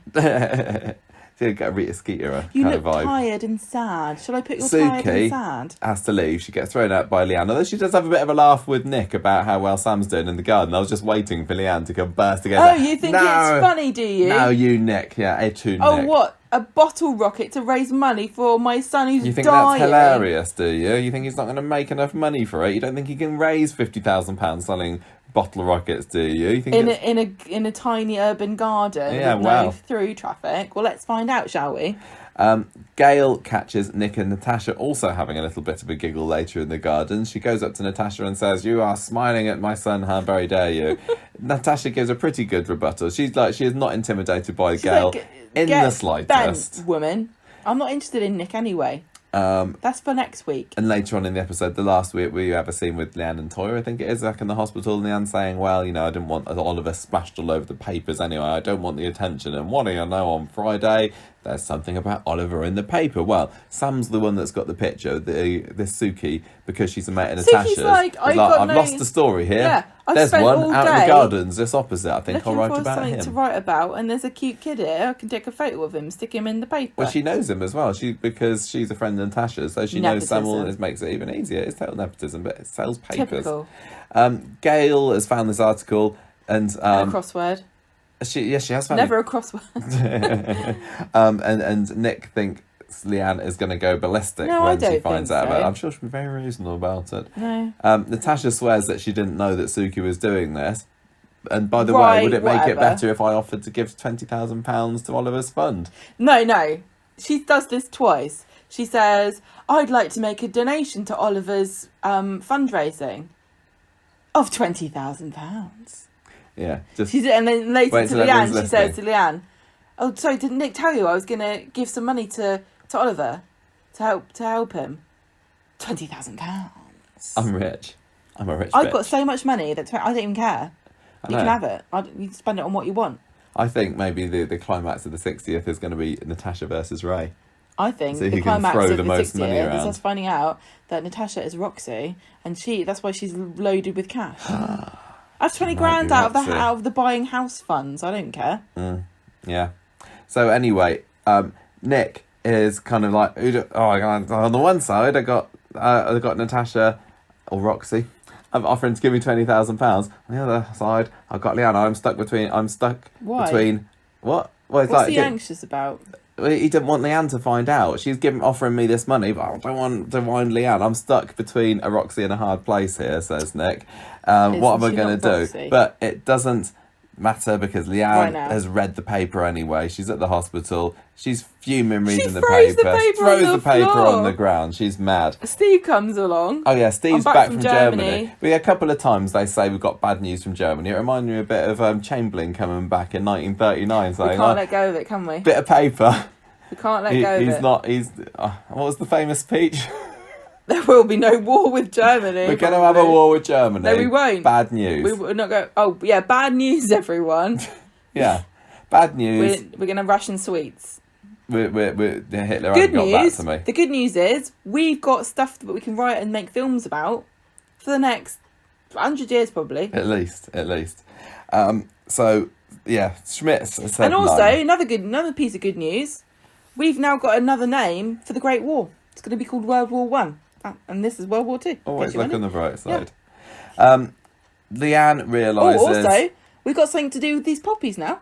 So you get a Rita Skeeter you kind look of vibe. Tired and sad. Shall I put your Suki tired and sad? Has to leave. She gets thrown out by Leanne. Although she does have a bit of a laugh with Nick about how well Sam's doing in the garden. I was just waiting for Leanne to come burst again. Oh, you think it's funny, do you? No, you Nick. Yeah, Nick. Oh, what? A bottle rocket to raise money for my son who's dying? You think that's hilarious, do you? You think he's not going to make enough money for it? You don't think he can raise £50,000 selling bottle rockets, do you? You think in a tiny urban garden with no through traffic? Well, let's find out, shall we? Gail catches Nick and Natasha also having a little bit of a giggle later in the garden. She goes up to Natasha and says, "You are smiling at my son, how very dare you?" Natasha gives a pretty good rebuttal. She's like, she is not intimidated by Gail in the slightest. Bent, woman. I'm not interested in Nick anyway. That's for next week. And later on in the episode, the last week we have a scene with Leanne and Toya, I think it is, back in the hospital, and Leanne saying, well, you know, I didn't want Oliver splashed all over the papers anyway. I don't want the attention. And what do you know, on Friday, there's something about Oliver in the paper. Well, Sam's the one that's got the picture, this Suki, because she's a mate of Natasha's. Like, I've lost the story here. Yeah, there's one out in the gardens, just opposite. I think I'll write about him. Something to write about, and there's a cute kid here. I can take a photo of him, stick him in the paper. Well, she knows him as well. Because she's a friend of Natasha's, so she knows Samuel. It makes it even easier. It's total nepotism, but it sells papers. Typical. Gail has found this article and a crossword. She has found never a crossword. and Nick thinks Leanne is going to go ballistic when she finds out about it. I'm sure she'll be very reasonable about it. No. Natasha swears that she didn't know that Suki was doing this. And by the way, would it make it better if I offered to give £20,000 to Oliver's fund? No. She does this twice. She says, I'd like to make a donation to Oliver's fundraising of £20,000. Yeah. And then later to Leanne, she says to Leanne, oh, sorry, didn't Nick tell you I was going to give some money to Oliver to help him? £20,000. I'm rich. I'm a rich I've bitch. got so much money that I don't even care. You can have it. You can spend it on what you want. I think maybe the climax of the 60th is going to be Natasha versus Ray. I think So the he can climax throw of the the most sixth money year around. is us finding out that Natasha is Roxy, and that's why she's loaded with cash. I have 20 might grand be out Roxy. of the buying house funds. I don't care. Yeah. So anyway, Nick is kind of like, on the one side, I got Natasha or Roxy. I'm offering to give me £20,000. On the other side, I've got Leanne. I'm stuck between. Why? Between what? Well, it's What's like he anxious about? he didn't want Leanne to find out. She's offering me this money, but I don't want to wind Leanne. I'm stuck between a Roxy and a hard place here, says Nick. What am I she going not to do? Roxy? But it doesn't matter because Right Leanne now. has read the paper anyway. She's at the hospital. She's fuming reading the throws paper. the paper Throws on the the paper floor. on the ground. She's mad. Steve comes along. Oh yeah, Steve's I'm back from Germany. Germany. A couple of times they say we've got bad news from Germany. It reminded me a bit of Chamberlain coming back in 1939 saying, We can't let go of it, can we? bit of paper. We can't let go of it. He's what was the famous speech? There will be no war with Germany. We're going to have a war with Germany. No, we won't. Bad news. We will not go. Oh yeah, bad news, everyone. Yeah, bad news. We're gonna ration sweets. We're Hitler Good hasn't got back news. to me. The good news is we've got stuff that we can write and make films about for the next 100 years, probably. At least. So yeah, Schmitz has said And also no. another piece of good news. We've now got another name for the Great War. It's going to be called World War One, and this is World War Two. Always look on the bright side. Leanne realises. Also, we've got something to do with these poppies now.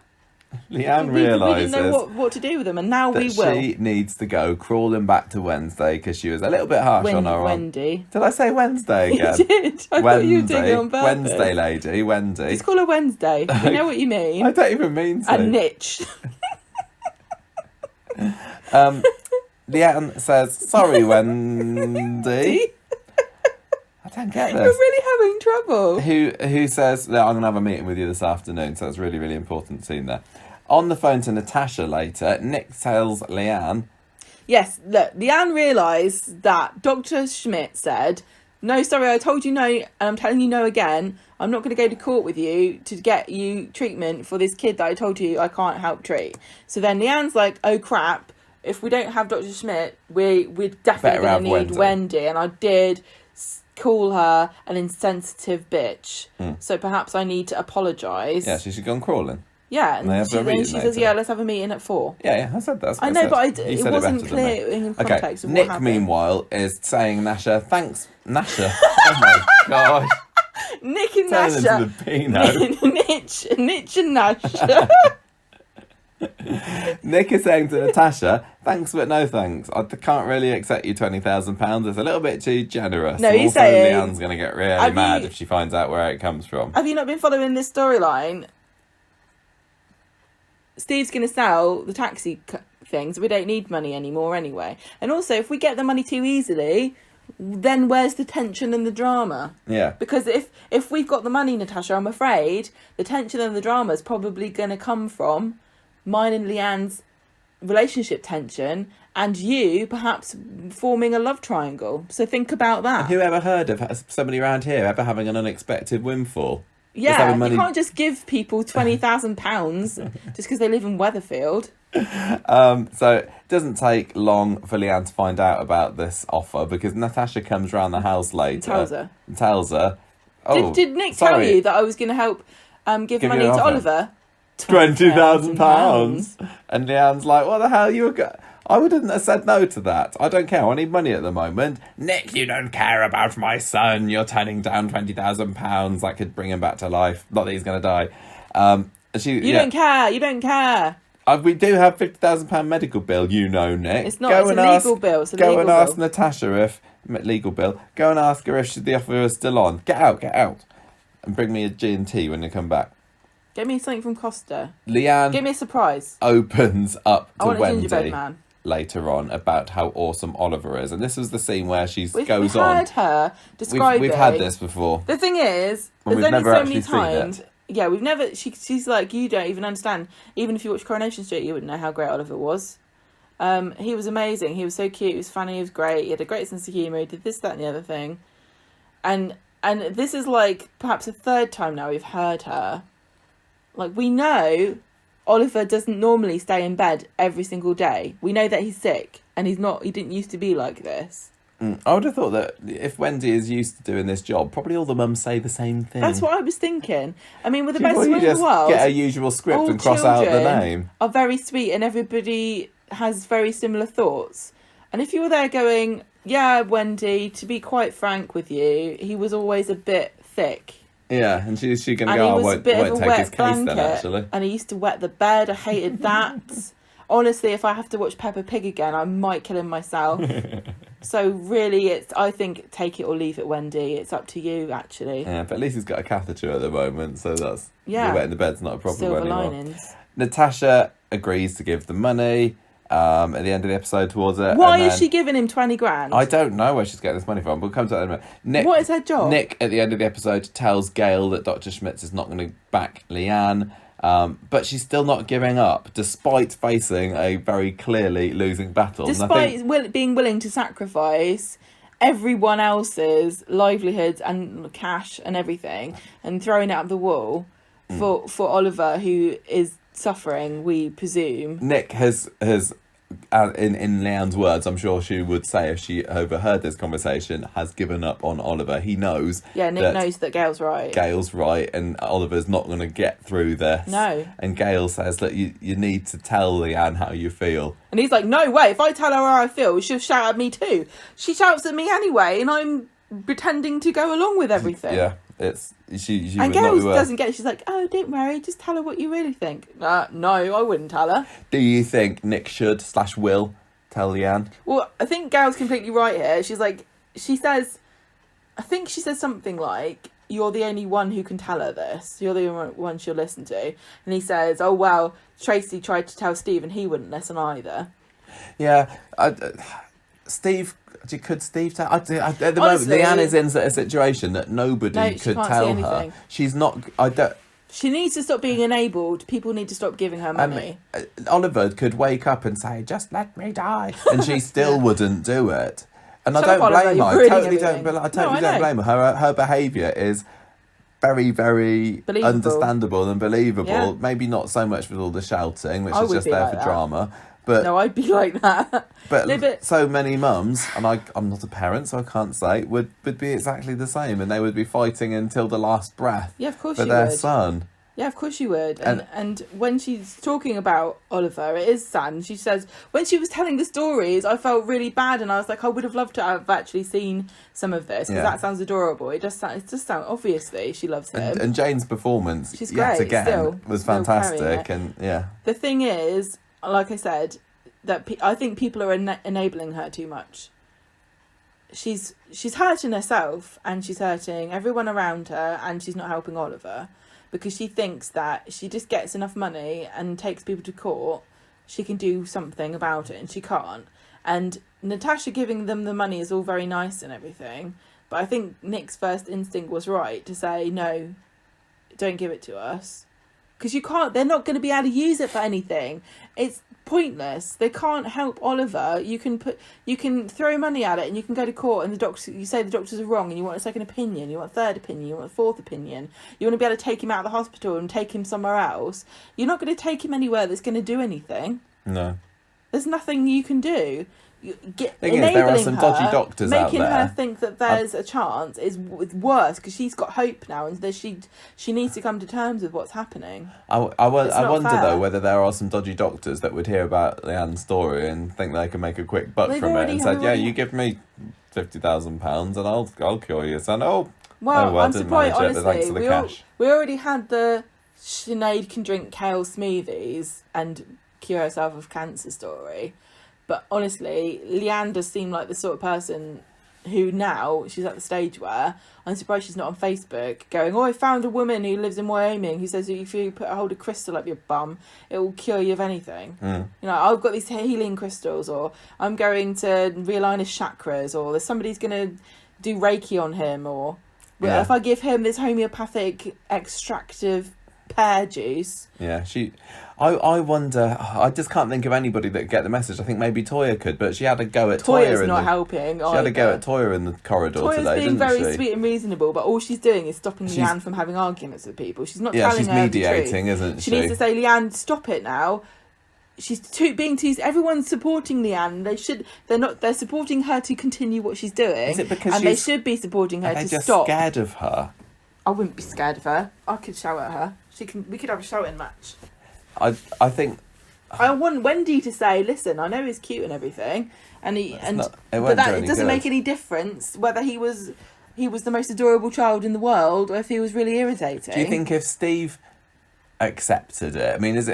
Leanne We realises didn't know what to do with them, and now we that will. she needs to go crawling back to Wednesday because she was a little bit harsh on her. Wendy. Did I say Wednesday again? You did. I thought you were doing it on purpose. Wednesday lady, Wendy. Just call her Wednesday. We know what you mean. I don't even mean to. A niche. Leanne says, "Sorry, Wendy." I don't get You're this. really having trouble. Who says, "Look, I'm going to have a meeting with you this afternoon," so it's really, really important scene there. On the phone to Natasha later, Nick tells Leanne, Yes, look, Leanne realised that Dr. Schmidt said, "No, sorry, I told you no, and I'm telling you no again. I'm not going to go to court with you to get you treatment for this kid that I told you I can't help treat." So then Leanne's like, "Oh crap, if we don't have Dr. Schmidt, we're definitely going to need Wendy." And I did call her an insensitive bitch. So perhaps I need to apologise. "Yeah, she should go on crawling." Yeah, and they have a meeting she says, later. "Yeah, let's have a meeting at 4. Yeah, I said that. I know, but You it said wasn't better than me. clear in Okay, context of what Nick, happened. meanwhile, is saying, "Nasha, thanks, Nasha." Oh my gosh. Nick and Turn Nasha. into the Pinot. Nitch and Nasha. Nick is saying to Natasha, "Thanks, but no thanks. I can't really accept you £20,000. It's a little bit too generous." No, he's also, saying, Leanne's going to get really have mad you- if she finds out where it comes from. Have you not been following this storyline? Steve's going to sell the taxi things. We don't need money anymore anyway. And also, if we get the money too easily, then where's the tension and the drama? Yeah. Because if we've got the money, Natasha, I'm afraid the tension and the drama is probably going to come from mine and Leanne's relationship tension, and you perhaps forming a love triangle. So think about that. Who ever heard of somebody around here ever having an unexpected windfall? Yeah, having money- you can't just give people £20,000 just because they live in Weatherfield. So it doesn't take long for Leanne to find out about this offer because Natasha comes round the house later And tells her. "Oh, Did Nick sorry, tell you that I was going to help give Give money you an to offer. Oliver? £20,000. And Leanne's like, "What the hell? I wouldn't have said no to that. I don't care. I need money at the moment." "Nick, you don't care about my son. You're turning down £20,000. That could bring him back to life. Not that he's going to die." You don't care. You don't care. We do have £50,000 medical bill, Nick. It's not. It's a legal bill. It's a Go legal and ask bill. Natasha if legal bill. Go and ask her if the offer is still on. Get out, and bring me a G&T when you come back. Get me something from Costa. Leanne Give me a surprise. opens up I to want a gingerbread Wendy man. later on about how awesome Oliver is, and this was the scene where We've goes heard on. her describing. We've had this before. The thing is, And there's we've only never so many actually seen it. times. Yeah, we've never. She's like, you don't even understand. Even if you watch Coronation Street, you wouldn't know how great Oliver was. He was amazing. He was so cute. He was funny. He was great. He had a great sense of humour. He did this, that, and the other thing. And this is like perhaps the third time now we've heard her. Like, we know Oliver doesn't normally stay in bed every single day. We know that he's sick. and he didn't used to be like this. I would have thought that if Wendy is used to doing this job, probably all the mums say the same thing. That's what I was thinking. I mean, with the People, best will in just the world, get a usual script all and cross out the children name. are very sweet, and everybody has very similar thoughts. And if you were there going, yeah, Wendy, to be quite frank with you, he was always a bit thick. Yeah, and she's going to And go, he I was a won't bit of a take wet his case blanket, then, actually. and he used to wet the bed. I hated that. Honestly, if I have to watch Peppa Pig again, I might kill him myself. So really, I think take it or leave it, Wendy. It's up to you, actually. Yeah, but at least he's got a catheter at the moment, so that's... Yeah. Wetting the bed's not a problem Silver anymore. linings. Natasha agrees to give the money at the end of the episode towards it. Why and is then- she giving him 20 grand? I don't know where she's getting this money from. We'll come to that in a minute. Nick, What is her job? Nick, at the end of the episode, tells Gail that Dr. Schmitz is not going to back Leanne, but she's still not giving up, despite facing a very clearly losing battle. And I Despite think, being willing to sacrifice everyone else's livelihoods and cash and everything and throwing it up the wall for Oliver, who is suffering, we presume. Nick has in Leanne's words, I'm sure she would say if she overheard this conversation, has given up on Oliver. He knows. Yeah, Nick knows that Gail's right. Gail's right, and Oliver's not going to get through this. No. And Gail says that you need to tell Leanne how you feel. And he's like, no way, if I tell her how I feel, she'll shout at me too. She shouts at me anyway, and I'm pretending to go along with everything. Yeah, it's she and would not Gail be worth. doesn't get it. She's like, oh, don't worry, just tell her what you really think. No, I wouldn't tell her. Do you think Nick should / will tell Leanne? Well, I think Gail's completely right here. She's like, she says something like, you're the only one who can tell her this. You're the only one she'll listen to. And he says, oh, well, Tracy tried to tell Steve and he wouldn't listen either. Yeah, Steve. Could Steve tell? At the Honestly, moment, Leanne is in a situation that nobody No, she could can't tell see her. anything. She's not. I don't. She needs to stop being enabled. People need to stop giving her money. Oliver could wake up and say, "Just let me die," and she still wouldn't do it. And Shut I up, don't Oliver, blame you're her. I ruining totally everything. don't. I totally No, I don't know. blame her. Her behaviour is very, very Believable. understandable and believable. Yeah. Maybe not so much with all the shouting, which I is would just be there like for that. drama. But No, I'd be like that. But, No, but- so many mums, and I'm not a parent, so I can't say, would be exactly the same, and they would be fighting until the last breath Yeah, of course for you their would. son. Yeah, of course you would. And when she's talking about Oliver, it is sad. And she says, when she was telling the stories, I felt really bad, and I was like, I would have loved to have actually seen some of this, because Yeah. that sounds adorable. It just sound obviously she loves him. And Jane's performance, She's yet great, again, still was carrying fantastic, it. and yeah. The thing is, like I said, that I think people are enabling her too much. She's hurting herself, and she's hurting everyone around her, and she's not helping Oliver, because she thinks that she just gets enough money and takes people to court, she can do something about it, and she can't. And Natasha giving them the money is all very nice and everything, but I think Nick's first instinct was right to say, no, don't give it to us. Because you can't, they're not going to be able to use it for anything. It's pointless. They can't help Oliver. You can throw money at it, and you can go to court, and you say the doctors are wrong, and you want a second opinion, you want a third opinion, you want a fourth opinion. You want to be able to take him out of the hospital and take him somewhere else. You're not going to take him anywhere that's going to do anything. No. There's nothing you can do. Thing is, there are some dodgy doctors out making there. her think that there's a chance is worse, because she's got hope now, and that she needs to come to terms with what's happening. I not wonder fair. though whether there are some dodgy doctors that would hear about Leanne's story and think they can make a quick buck They've from it, already- and said, "Yeah, you give me £50,000 and I'll cure your son." Oh, Well, I I'm didn't surprised, manage it, but thanks honestly. for the cash. We already had the Sinead can drink kale smoothies and cure herself of cancer story. But honestly, Leanne does seem like the sort of person who now, she's at the stage where I'm surprised she's not on Facebook going, oh, I found a woman who lives in Wyoming who says that if you put a hold of crystal up your bum, it will cure you of anything. You know, I've got these healing crystals, or I'm going to realign his chakras, or there's somebody's going to do Reiki on him, or Yeah. if I give him this homeopathic extractive pear juice. Yeah, I wonder. I just can't think of anybody that could get the message. I think maybe Toya could, but she had a go at Toya. Toya's not helping. She had a go at Toya in the corridor Toya's today, being didn't very she? sweet and reasonable, but all she's doing is stopping She's- Leanne from having arguments with people. She's not Yeah, telling she's her mediating, the truth. isn't She she? needs to say, Leanne, stop it now. being too. Everyone's supporting Leanne. They're supporting her to continue what she's doing. Is it because they should be supporting her Are they to just stop. scared of her? I wouldn't be scared of her. I could shout at her. We could have a shouting match. I think I want Wendy to say, "Listen, I know he's cute and everything, and it doesn't make any difference whether he was the most adorable child in the world or if he was really irritating." Do you think if Steve accepted it, I mean, would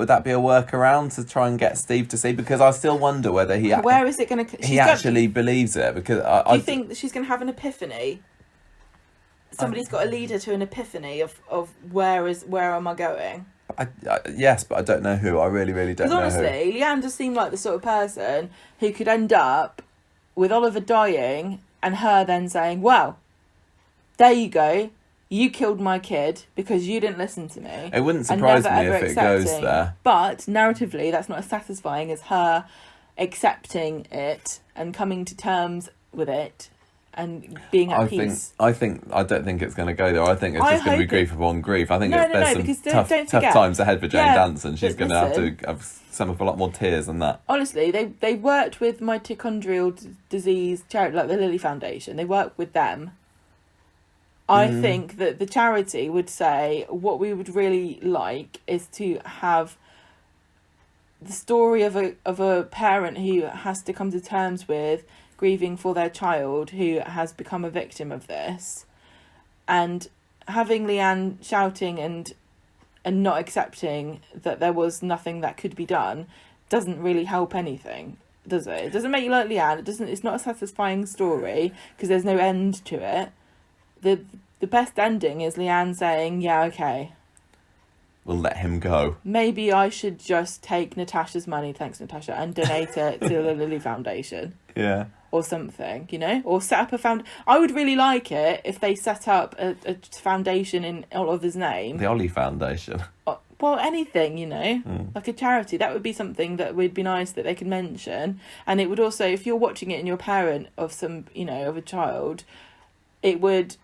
that be a workaround to try and get Steve to see? Because I still wonder whether where is it going to? He actually believes it, because do you think that she's going to have an epiphany? Somebody's got to lead her to an epiphany of where am I going? Yes, but I don't know who. I really, really don't know honestly, who. Leanne does seem like the sort of person who could end up with Oliver dying and her then saying, "Well, there you go. You killed my kid because you didn't listen to me." It wouldn't surprise me if it goes there. But narratively, that's not as satisfying as her accepting it and coming to terms with it and being at peace. I don't think it's going to go there. I think it's just going to be grief upon grief. I think there's some tough times ahead for Jane Danson. She's going to have to sum up a lot more tears than that. Honestly, they worked with mitochondrial disease charity, like the Lily Foundation. They work with them. I think that the charity would say what we would really like is to have the story of a parent who has to come to terms with grieving for their child who has become a victim of this, and having Leanne shouting and not accepting that there was nothing that could be done doesn't really help anything, does it? It doesn't make you like Leanne. It's not a satisfying story because there's no end to it. The best ending is Leanne saying, "Yeah, okay, we'll let him go. Maybe I should just take Natasha's money, thanks Natasha, and donate it to the Lily Foundation." Yeah. Or something, or set up I would really like it if they set up a foundation in Oliver's name. The Ollie Foundation. Well, anything, like a charity. That would be something that would be nice that they could mention. And it would also, if you're watching it and you're a parent of some, of a child, it would,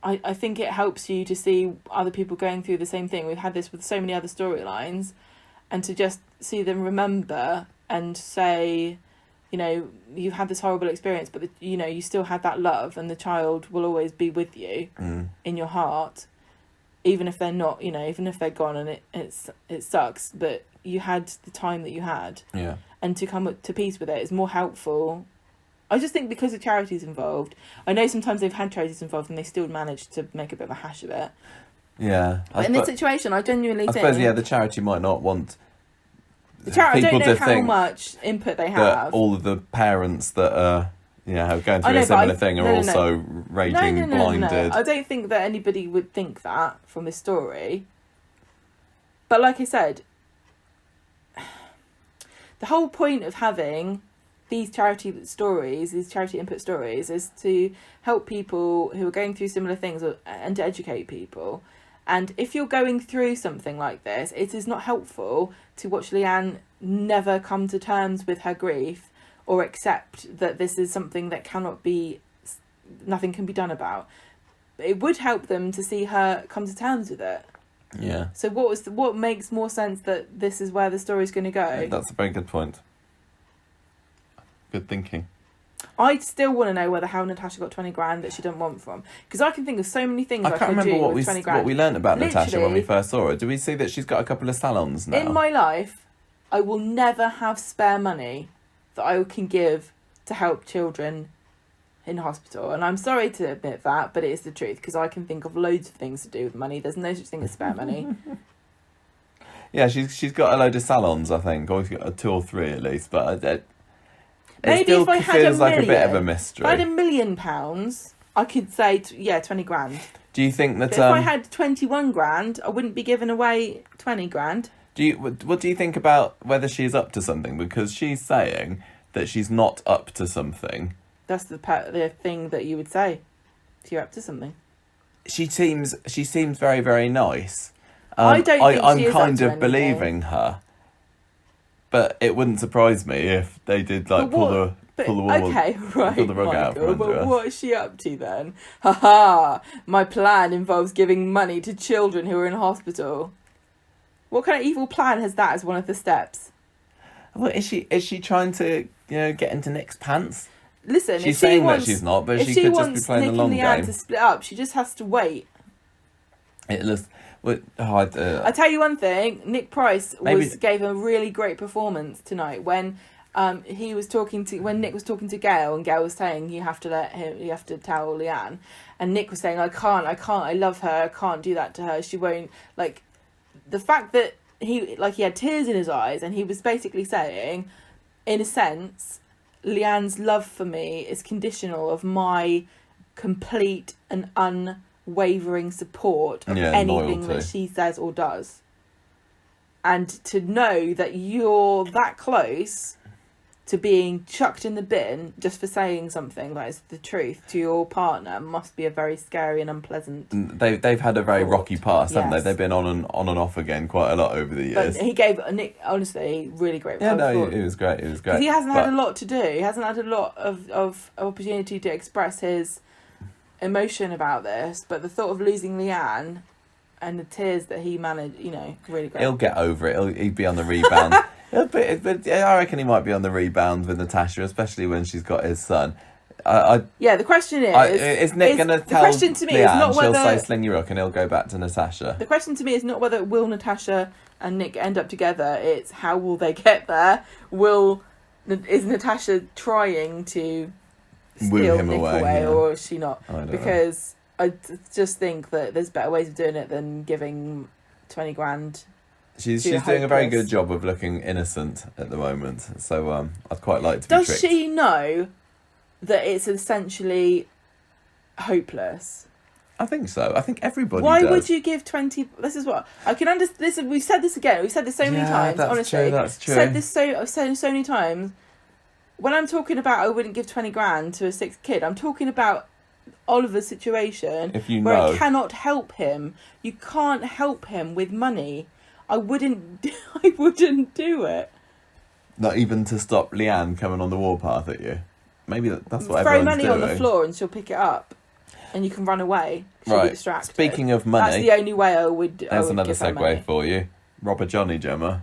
I think it helps you to see other people going through the same thing. We've had this with so many other storylines, and to just see them remember and say, you've had this horrible experience, but you still had that love, and the child will always be with you in your heart, even if they're not, even if they're gone, and it sucks, but you had the time that you had. Yeah. And to come to peace with it is more helpful. I just think because of charities involved, I know sometimes they've had charities involved and they still manage to make a bit of a hash of it. Yeah. But in this situation, I genuinely think... I suppose, the charity might not want... I don't know how much input they have. All of the parents that are going through a similar thing are also raging blinded. I don't think that anybody would think that from this story. But like I said, the whole point of having these charity input stories, is to help people who are going through similar things and to educate people. And if you're going through something like this, it is not helpful to watch Leanne never come to terms with her grief or accept that this is something that nothing can be done about. It would help them to see her come to terms with it. Yeah. So what makes more sense that this is where the story's going to go? That's a very good point. Good thinking. I still want to know how Natasha got 20 grand that she didn't want from. Because I can think of so many things I can't remember with 20 grand. What we learned about Natasha when we first saw her. Do we see that she's got a couple of salons now? In my life, I will never have spare money that I can give to help children in hospital. And I'm sorry to admit that, but it is the truth. Because I can think of loads of things to do with money. There's no such thing as spare money. Yeah, she's got a load of salons, I think. Or she's got 2 or 3 at least. But... Maybe if I had feels like a bit of a mystery. If I had £1 million, I could say, 20 grand. Do you think that... But if I had 21 grand, I wouldn't be giving away 20 grand. What do you think about whether she's up to something? Because she's saying that she's not up to something. That's the thing that you would say. You're up to something. She seems very, very nice. I don't think I'm she is kind up to of believing her. But it wouldn't surprise me if they did pull the rug out from under her. What is she up to then? My plan involves giving money to children who are in hospital. What kind of evil plan has that as one of the steps? Well, is she trying to get into Nick's pants? Listen, She's saying that she's not, but she could just be playing the long Nick and Leanne game. to split up, she just has to wait. It looks. Well, I tell you one thing, Nick Price gave a really great performance tonight when Nick was talking to Gail, and Gail was saying you have to tell Leanne, and Nick was saying I can't, I love her, I can't do that to her, she won't. Like, the fact that he had tears in his eyes, and he was basically saying, in a sense, Leanne's love for me is conditional of my complete and unwavering support of anything loyalty that she says or does. And to know that you're that close to being chucked in the bin just for saying something that is the truth to your partner must be a very scary and unpleasant. They've had a very rocky past, haven't they? Yes. They've been on and off again quite a lot over the years. But he gave Nick, honestly, really great. Yeah, it was great. It was great. Because he hasn't had a lot to do. He hasn't had a lot of opportunity to express his emotion about this. But the thought of losing Leanne and the tears that he managed, really great. He'll get over it. He'd be on the rebound. But I reckon he might be on the rebound with Natasha, especially when she's got his son. The question is Nick going to tell the question to me Leanne, is not whether, she'll say sling your hook and he'll go back to Natasha. The question to me is not whether will Natasha and Nick end up together, it's how will they get there? Is Natasha trying to steal Nick away or is she not? Because I just think that there's better ways of doing it than giving 20 grand. She's doing a very good job of looking innocent at the moment, so I'd quite like to be tricked. Does she know that it's essentially hopeless? I think so. I think everybody Why does. would you give 20... This is what... I can understand... We've said this again. We've said this so many times, honestly. That's true. I've said this so many times. When I'm talking about I wouldn't give 20 grand to a sixth kid, I'm talking about Oliver's situation where I cannot help him. You can't help him with money. I wouldn't do it. Not even to stop Leanne coming on the warpath at you. Maybe that's what Throw everyone's money doing. on the floor and she'll pick it up, and you can run away. She'll be distracted. Speaking of money, that's the only way I would. There's another segue for you, Robert Johnny Gemma.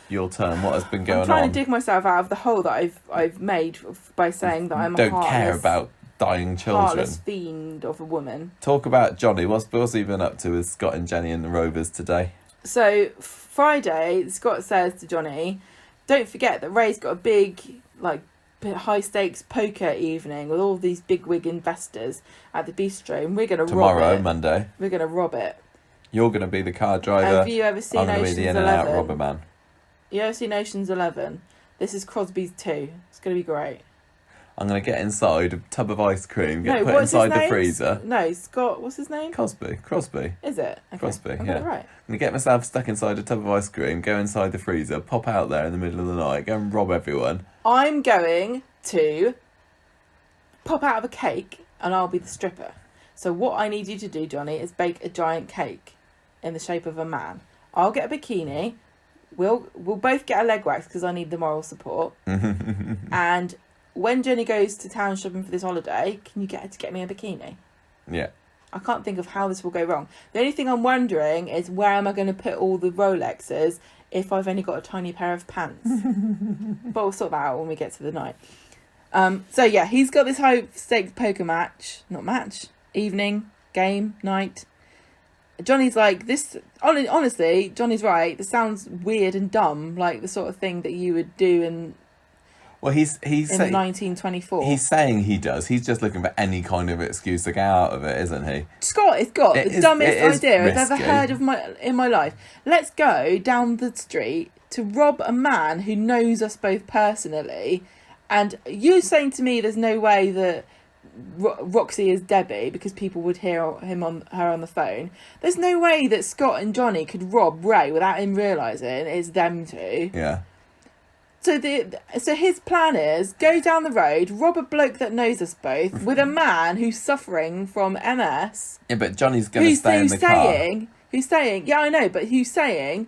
Your turn. What has been going on? I'm trying to dig myself out of the hole that I've made by saying that I'm a heartless, care about dying children. Heartless fiend of a woman. Talk about Johnny. What's he been up to with Scott and Jenny and the Rovers today? So Friday, Scott says to Johnny, "Don't forget that Ray's got a big, high stakes poker evening with all these bigwig investors at the bistro, and we're going to rob it. Tomorrow, Monday. We're going to rob it. You're going to be the car driver. Have you ever seen I'm going to Ocean's be the 11? in and out robber man. You ever seen Ocean's 11? This is Crosby's 2. It's going to be great. I'm going to get inside a tub of ice cream, put it what's inside his the name? freezer. No, Scott, what's his name? Crosby. Is it? Okay. Crosby, I got yeah. it right. I'm going to get myself stuck inside a tub of ice cream, go inside the freezer, pop out there in the middle of the night, go and rob everyone. I'm going to pop out of a cake and I'll be the stripper. So what I need you to do, Johnny, is bake a giant cake in the shape of a man. I'll get a bikini. We'll both get a leg wax because I need the moral support. And when Jenny goes to town shopping for this holiday, can you get her to get me a bikini? Yeah. I can't think of how this will go wrong. The only thing I'm wondering is where am I going to put all the Rolexes if I've only got a tiny pair of pants? But we'll sort that out when we get to the night. So yeah, he's got this high stakes poker evening, game, night. Johnny's like, this, honestly, Johnny's right, this sounds weird and dumb, like the sort of thing that you would do in 1924. He's saying he does. He's just looking for any kind of excuse to get out of it, isn't he? Scott has got the dumbest idea I've ever heard in my life. Let's go down the street to rob a man who knows us both personally, and you're saying to me there's no way that Roxy is Debbie because people would hear her on the phone. There's no way that Scott and Johnny could rob Ray without him realising it's them two. Yeah. So his plan is go down the road, rob a bloke that knows us both with a man who's suffering from MS. Yeah, but Johnny's going to stay in the car. Who's saying, yeah, I know, but who's saying,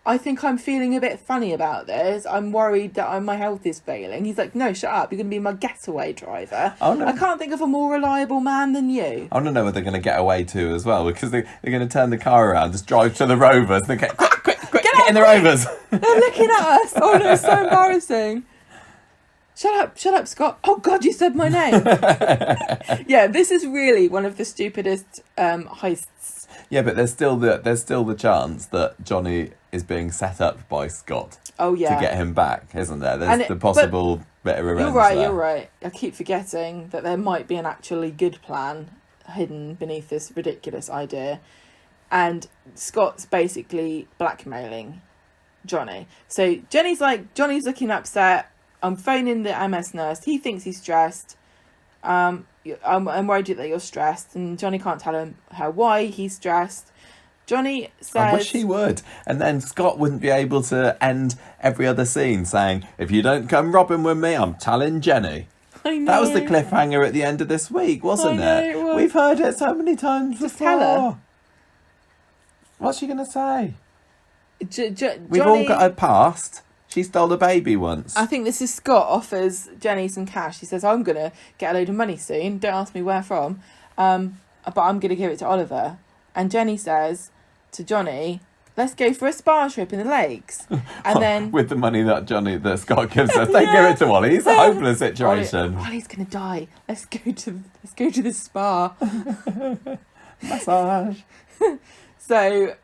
I think I'm feeling a bit funny about this. I'm worried that my health is failing. He's like, no, shut up. You're going to be my getaway driver. Oh, no. I can't think of a more reliable man than you. I want to know what they're going to get away to as well, because they're going to turn the car around, just drive to the Rovers, and they get quick, Quick, Get get in the Rovers. They're looking at us. Oh no, it's so embarrassing. Shut up, Scott. Oh God, you said my name. Yeah, this is really one of the stupidest heists. Yeah, but there's still the chance that Johnny is being set up by Scott. Oh yeah. To get him back, isn't there? There's the possible bit of revenge. You're right. I keep forgetting that there might be an actually good plan hidden beneath this ridiculous idea. And Scott's basically blackmailing Johnny. So Johnny's looking upset. I'm phoning the MS nurse. He thinks he's stressed. I'm worried that you're stressed. And Johnny can't tell her why he's stressed. Johnny says... I wish he would. And then Scott wouldn't be able to end every other scene saying, if you don't come robbing with me, I'm telling Jenny. I know. That was the cliffhanger at the end of this week, wasn't it? We've heard it so many times Just before. tell her. What's she going to say? Johnny, We've all got her past. She stole a baby once. I think this is Scott offers Jenny some cash. He says, I'm going to get a load of money soon. Don't ask me where from. But I'm going to give it to Oliver. And Jenny says to Johnny, let's go for a spa trip in the lakes. And then... With the money that Scott gives us, they give it to Ollie. It's a hopeless situation. Ollie's going to die. Let's go to the spa. Massage. So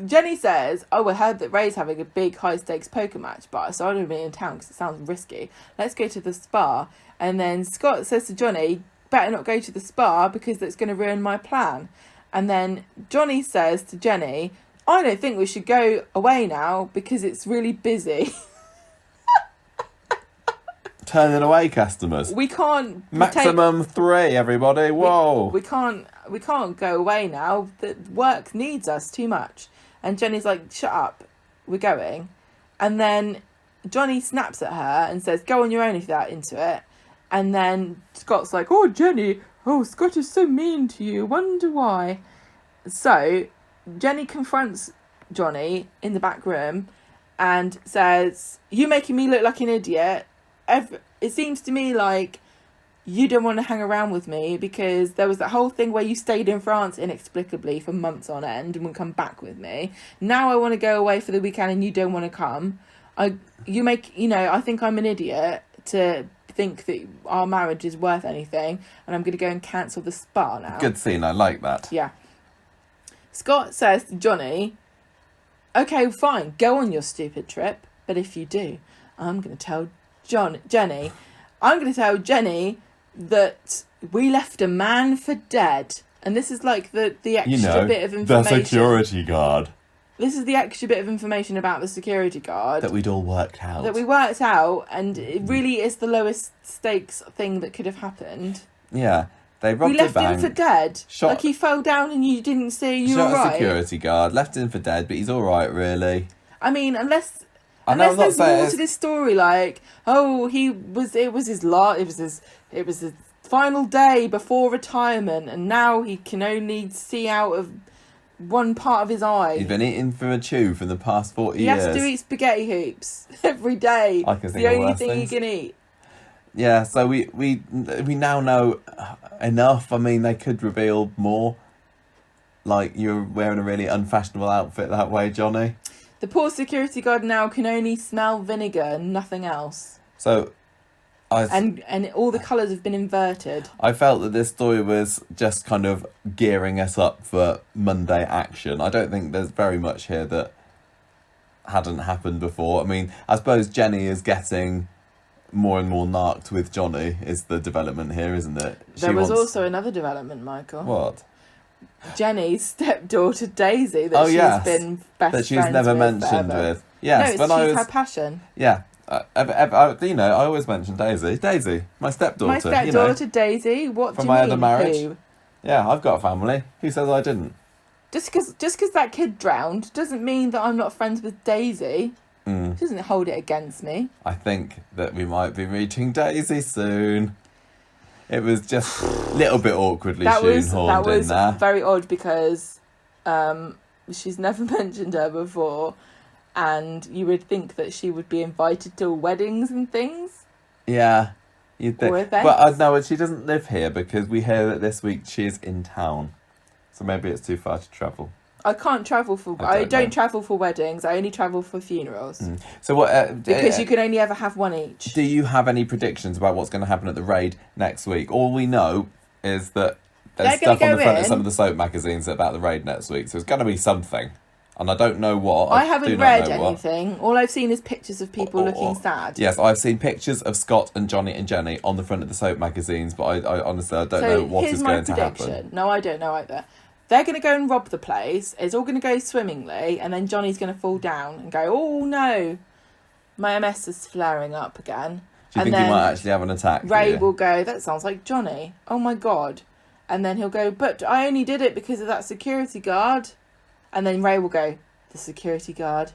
Jenny says, oh, I heard that Ray's having a big high-stakes poker match, but I don't want to be in town because it sounds risky. Let's go to the spa. And then Scott says to Johnny, better not go to the spa because that's going to ruin my plan. And then Johnny says to Jenny, I don't think we should go away now because it's really busy. Turning away customers. We can't... Maximum 3, everybody. Whoa. We can't go away now. The work needs us too much. And Jenny's like, shut up, we're going. And then Johnny snaps at her and says, go on your own if you're that into it. And then Scott's like, oh, Jenny, Scott is so mean to you. Wonder why. So Jenny confronts Johnny in the back room and says, you making me look like an idiot. It seems to me like you don't want to hang around with me because there was that whole thing where you stayed in France inexplicably for months on end and wouldn't come back with me. Now I want to go away for the weekend and you don't want to come. I think I'm an idiot to think that our marriage is worth anything and I'm going to go and cancel the spa now. Good scene, I like that. Yeah. Scott says to Johnny, okay, fine, go on your stupid trip, but if you do, I'm going to tell Jenny that we left a man for dead. And this is like the extra bit of information. The security guard. This is the extra bit of information about the security guard. That we'd all worked out. That we worked out, and it really is the lowest stakes thing that could have happened. Yeah. They robbed we left a bank, him for dead. Like he fell down and you didn't see you were right. Shot a security guard, left him for dead, but he's all right, really. I mean, unless there's more to this story, like, oh, it was his final day before retirement, and now he can only see out of one part of his eye. He's been eating from a tube for the past 40 years. He has to eat spaghetti hoops every day. It's the only thing he can eat. Yeah, so we now know enough. I mean, they could reveal more. Like, you're wearing a really unfashionable outfit that way, Johnny. The poor security guard now can only smell vinegar and nothing else. So, and all the colours have been inverted. I felt that this story was just kind of gearing us up for Monday action. I don't think there's very much here that hadn't happened before. I mean, I suppose Jenny is getting more and more narked with Johnny is the development here, isn't it? There was also another development, Michael. What? Jenny's stepdaughter Daisy that she's been best that she's friends never with mentioned forever. with. Yes, no, she's her passion. Yeah. I always mention Daisy. Daisy, my stepdaughter. My stepdaughter Daisy. What from do you my mean? other marriage. Who? Yeah, I've got a family. Who says I didn't? Just because that kid drowned doesn't mean that I'm not friends with Daisy. She doesn't hold it against me. I think that we might be meeting Daisy soon. It was just a little bit awkwardly shoehorned in there. That was very odd because she's never mentioned her before, and you would think that she would be invited to weddings and things. Yeah, you'd think. Or events. But no, she doesn't live here because we hear that this week she is in town. So maybe it's too far to travel. I can't travel for. I don't travel for weddings. I only travel for funerals. So what? Because you can only ever have one each. Do you have any predictions about what's going to happen at the raid next week? All we know is that there's stuff on the front of some of the soap magazines about the raid next week. So it's going to be something. And I don't know what. I haven't read anything. All I've seen is pictures of people looking sad. Yes, I've seen pictures of Scott and Johnny and Jenny on the front of the soap magazines, but I honestly I don't know what is going to happen. No, I don't know either. They're going to go and rob the place. It's all going to go swimmingly, and then Johnny's going to fall down and go, "Oh no, my MS is flaring up again." Do you think he might actually have an attack? Ray will go, "That sounds like Johnny. Oh my god!" And then he'll go, "But I only did it because of that security guard." And then Ray will go, "The security guard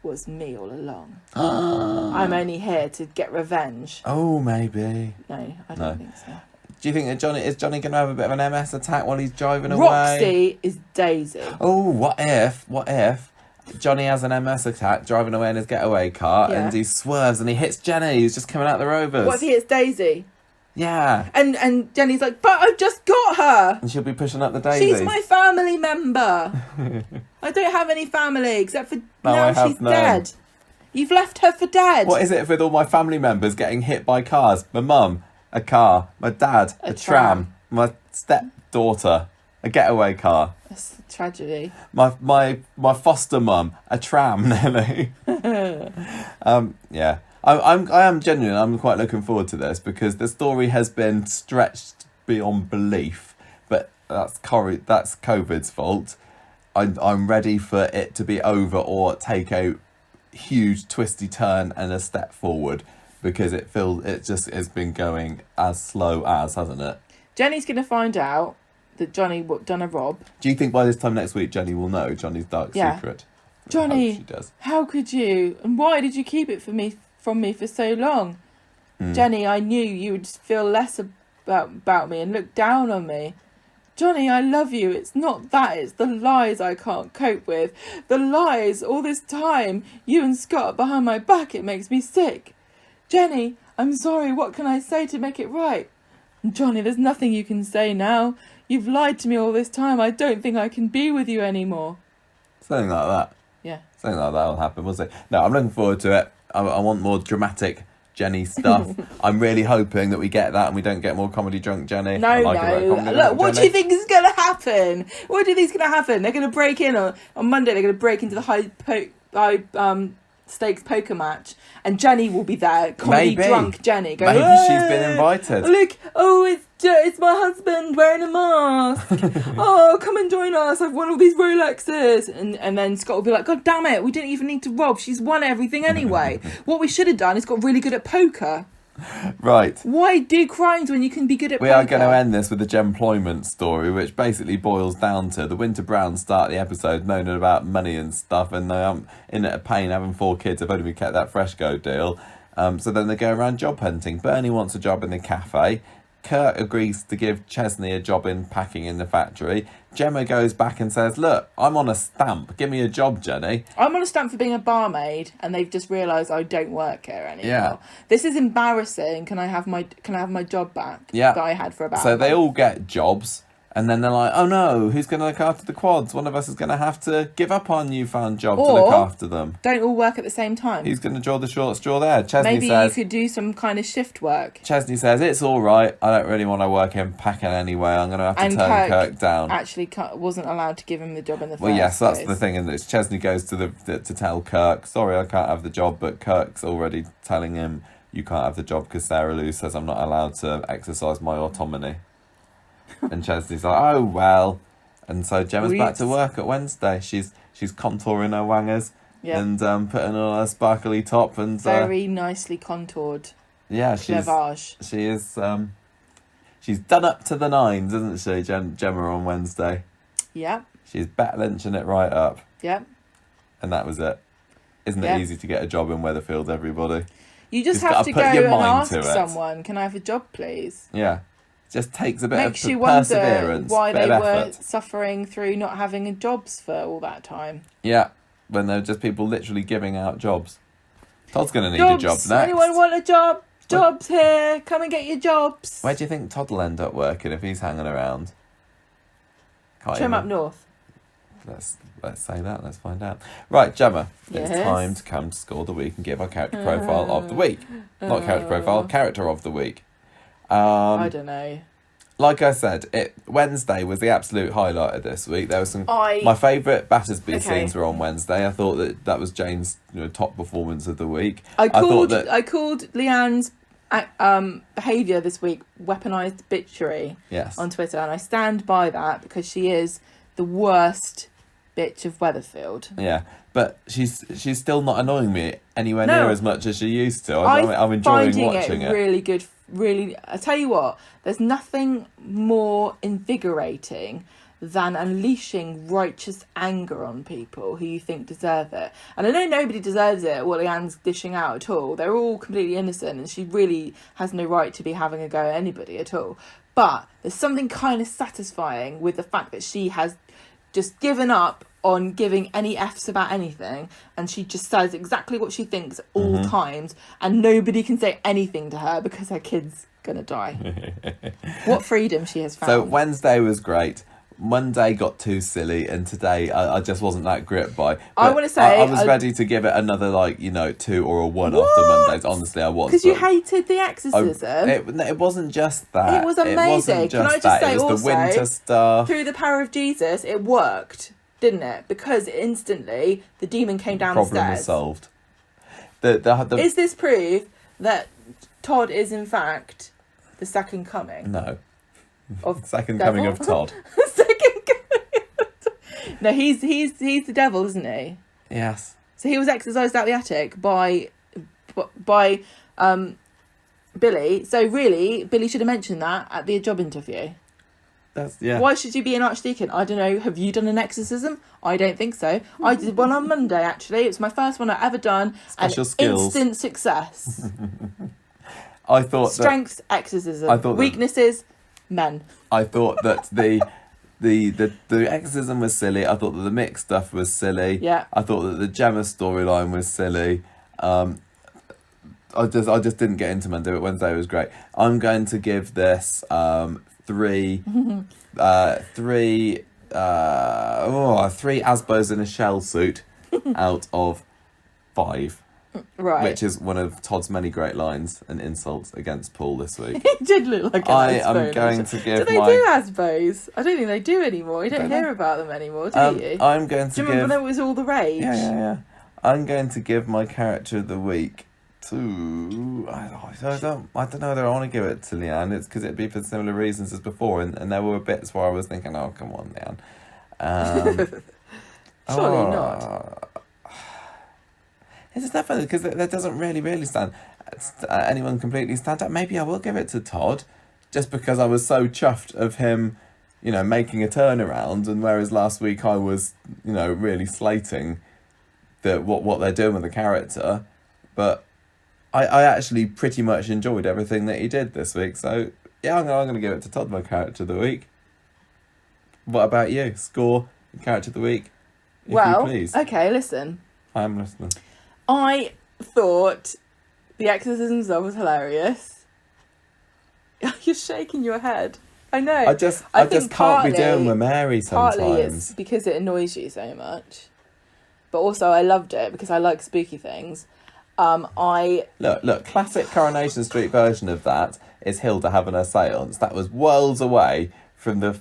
was me all along. I'm only here to get revenge." Oh, maybe. No, I don't think so. Do you think that is Johnny going to have a bit of an MS attack while he's driving away? Roxy is Daisy. Oh, what if Johnny has an MS attack driving away in his getaway car and he swerves and he hits Jenny who's just coming out the Rovers? What if he hits Daisy? Yeah. And Jenny's like, "But I've just got her." And she'll be pushing up the daisies. She's my family member. I don't have any family except for now she's dead. You've left her for dead. What is it with all my family members getting hit by cars? My mum, a car. My dad, a tram. My stepdaughter, a getaway car. That's a tragedy. My foster mum, a tram, nearly. Yeah. I am genuine. I'm quite looking forward to this because the story has been stretched beyond belief, but that's COVID's fault. I'm ready for it to be over or take a huge twisty turn and a step forward because it just has been going as slow as, hasn't it? Jenny's going to find out that Johnny done a rob. Do you think by this time next week Jenny will know Johnny's dark secret? Johnny, I hope she does. How could you? And why did you keep it from me for so long? Jenny, I knew you would feel less about me and look down on me. Johnny, I love you. It's not that. It's the lies I can't cope with. The lies all this time. You and Scott behind my back. It makes me sick. Jenny, I'm sorry. What can I say to make it right? Johnny, there's nothing you can say now. You've lied to me all this time. I don't think I can be with you anymore. Something like that. Yeah. Something like that will happen, we'll see. No, I'm looking forward to it. I want more dramatic Jenny stuff. I'm really hoping that we get that and we don't get more comedy drunk Jenny. No. Look, what do you think is going to happen? What do you think is going to happen? They're going to break in on Monday. They're going to break into the high stakes poker match, and Jenny will be there. Comedy drunk Jenny. Going, maybe she's been invited. Look, it's my husband wearing a mask. Oh, come and join us. I've won all these Rolexes. And then Scott will be like, "God damn it, we didn't even need to rob. She's won everything anyway." What we should have done is got really good at poker. Right. Why do crimes when you can be good at poker? We are going to end this with a Gemployment story, which basically boils down to the Winter Browns start the episode moaning about money and stuff, and they're in a pain having 4 kids. They've only kept that Freshco deal. So then they go around job hunting. Bernie wants a job in the cafe. Kurt agrees to give Chesney a job in packing in the factory. Gemma goes back and says, "Look, I'm on a stamp. Give me a job, Jenny." I'm on a stamp for being a barmaid, and they've just realised I don't work here anymore. Yeah. This is embarrassing. Can I have my job back? Yeah. That I had for about. So they all get jobs. And then they're like, "Oh no, who's going to look after the quads? One of us is going to have to give up our newfound job to look after them." Don't all work at the same time. Who's going to draw the short straw there? Chesney Maybe says, you could do some kind of shift work. Chesney says, "It's all right. I don't really want to work in packing anyway. I'm going to have to turn Kirk down." Actually, wasn't allowed to give him the job in the first Well, yes, that's place. the thing. And Chesney goes to tell Kirk, "Sorry, I can't have the job." But Kirk's already telling him, "You can't have the job because Sarah Lou says I'm not allowed to exercise my autonomy." And Chesney's like, "Oh well," and so Gemma's back to work at Wednesday. She's contouring her wangers and putting on her sparkly top and very nicely contoured. Yeah, she is. She's done up to the nines, isn't she, Gemma on Wednesday? Yep. She's back lynching it right up. Yep. And that was it. Isn't it easy to get a job in Weatherfield, everybody? You just have to go and ask someone, "Can I have a job, please?" Yeah. Just takes a bit Makes of you perseverance. Why bit they of were effort. suffering through not having jobs for all that time. Yeah, when they're just people literally giving out jobs. Todd's going to need a job next. Anyone want a job? Jobs here. Come and get your jobs. Where do you think Todd will end up working if he's hanging around? Trim up north. Let's say that. Let's find out. Right, Gemma. Yes. It's time to come to Score the Week and give our character profile of the week. Not character profile, character of the week. I don't know. Like I said, Wednesday was the absolute highlight of this week. There was some. I- My favourite Battersby Okay. scenes were on Wednesday. I thought that was Jane's top performance of the week. I called that Leanne's behaviour this week weaponised bitchery yes, on Twitter, and I stand by that because she is the worst bitch of Weatherfield. yeah, but she's still not annoying me anywhere No. near as much as she used to. I'm enjoying finding watching it. Really good. Really, I tell you what, there's nothing more invigorating than unleashing righteous anger on people who you think deserve it. And I know nobody deserves it, what Leanne's dishing out at all. They're all completely innocent, and she really has no right to be having a go at anybody at all. But there's something kind of satisfying with the fact that she has just given up on giving any F's about anything, and she just says exactly what she thinks at all times, and nobody can say anything to her because her kid's gonna die. What freedom she has found. So Wednesday was great. Monday got too silly, and today I just wasn't that gripped by. I But wanna say, I was ready to give it another 2 or a 1 after Mondays. Honestly, I was. Because you but hated the exorcism. it wasn't just that. It was amazing. wasn't Can I just just that. say It was also, the winter stuff. Through the power of Jesus, it worked, didn't it? Because instantly the demon came down the Problem was stairs. solved. The Is this proof that Todd is in fact the second coming no of second devil? coming of Todd? Second coming of Todd. No, he's the devil, isn't he? Yes. So he was exorcised out the attic by Billy. So really, Billy should have mentioned that at the job interview. That's yeah. Why should you be an archdeacon? I don't know. Have you done an exorcism? I don't think so. I did one on Monday, actually. It was my first one I've ever done. Special and skills. Instant success. I thought Strengths, exorcism. I thought that- Weaknesses, men. I thought that the exorcism was silly. I thought that the mix stuff was silly. Yeah. I thought that the Gemma storyline was silly. I just didn't get into Monday, but Wednesday was great. I'm going to give this three Asbos in a shell suit out of 5. Right. Which is one of Todd's many great lines and insults against Paul this week. It did look like an I Asbo. am going to give Do they my... do Asbos? I don't think they do anymore. You don't Don't hear about them anymore, do you? I'm going to Do you give... remember when it was all the rage? Yeah. I'm going to give my character of the week to... I don't know whether I want to give it to Leanne. It's because it'd be for similar reasons as before, and there were bits where I was thinking, oh, come on, Leanne. Surely not. It's not funny because that doesn't really stand anyone completely stand out. Maybe I will give it to Todd, just because I was so chuffed of him, making a turnaround, and whereas last week I was, really slating what they're doing with the character, but I actually pretty much enjoyed everything that he did this week. So yeah, I'm going to give it to Todd, my character of the week. What about you? Score character of the week, if you please. Okay, listen. I am listening. I thought the exorcism was hilarious. You're shaking your head. I know. I just think can't be doing with Mary Partly sometimes. it's because it annoys you so much, but also I loved it because I like spooky things. Look, classic Coronation Street version of that is Hilda having her séance. That was worlds away from the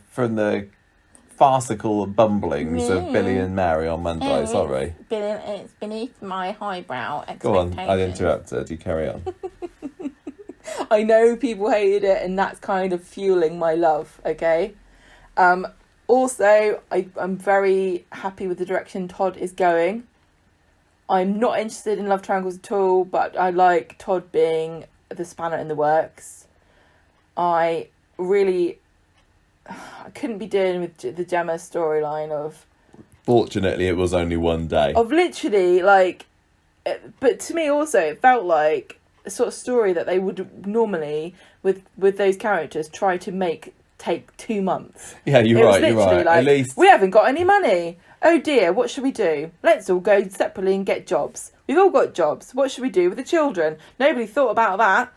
farcical bumblings of Billy and Mary on Monday. Sorry. It's beneath my highbrow Go on, expectations. I interrupted. You carry on. I know people hated it, and that's kind of fueling my love, okay? Also, I'm very happy with the direction Todd is going. I'm not interested in love triangles at all, but I like Todd being the spanner in the works. I couldn't be dealing with the Gemma storyline of Fortunately, it was only one day. literally, but to me also, it felt like a sort of story that they would normally, with those characters, try to take 2 months. Yeah, you're right. At least we haven't got any money. Oh dear, what should we do? Let's all go separately and get jobs. We've all got jobs. What should we do with the children? Nobody thought about that.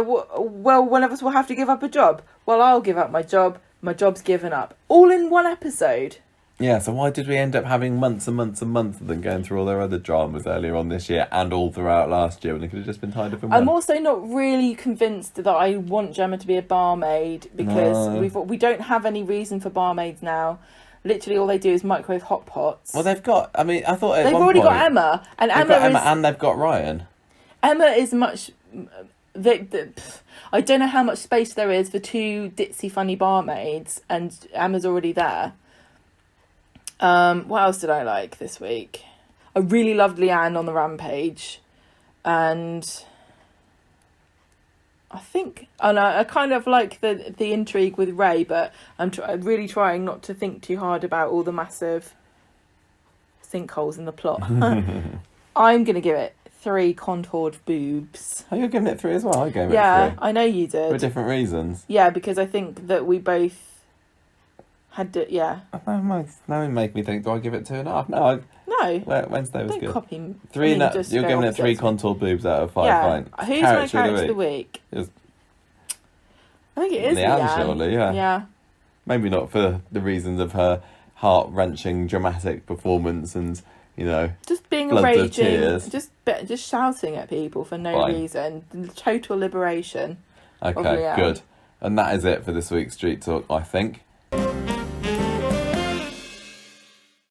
Well, one of us will have to give up a job. Well, I'll give up my job. My job's given up. All in one episode. Yeah, so why did we end up having months and months and months of them going through all their other dramas earlier on this year and all throughout last year when they could have just been tied up in one? I'm also not really convinced that I want Gemma to be a barmaid because No. we don't have any reason for barmaids now. Literally, all they do is microwave hot pots. Well, they've got. I mean, I thought at they've one already point, got Emma, and they've Emma got is Emma and they've got Ryan. Emma is much. I don't know how much space there is for two ditzy, funny barmaids, and Emma's already there. What else did I like this week? I really loved Leanne on the Rampage, and I think, and I kind of like the intrigue with Ray, but I'm really trying not to think too hard about all the massive sinkholes in the plot. I'm gonna give it 3 contoured boobs. Oh, you're giving it 3 as well. I gave it 3. Yeah, I know you did. For different reasons. Yeah, because I think that we both had to. Yeah. Now you make me think. Do I give it 2.5? No. No. Wednesday was Don't good. copy me. 3. I mean, just You're go giving it opposite. 3 contour boobs out of 5. Yeah. Fine. Who's my character of the week? It's I think it is Leanne, Leanne. surely, yeah. Yeah. Maybe not for the reasons of her heart-wrenching, dramatic performance and, Just being floods of raging, tears. just shouting at people for no Fine. reason. The total liberation. Okay, Leanne. good. And that is it for this week's Street Talk, I think.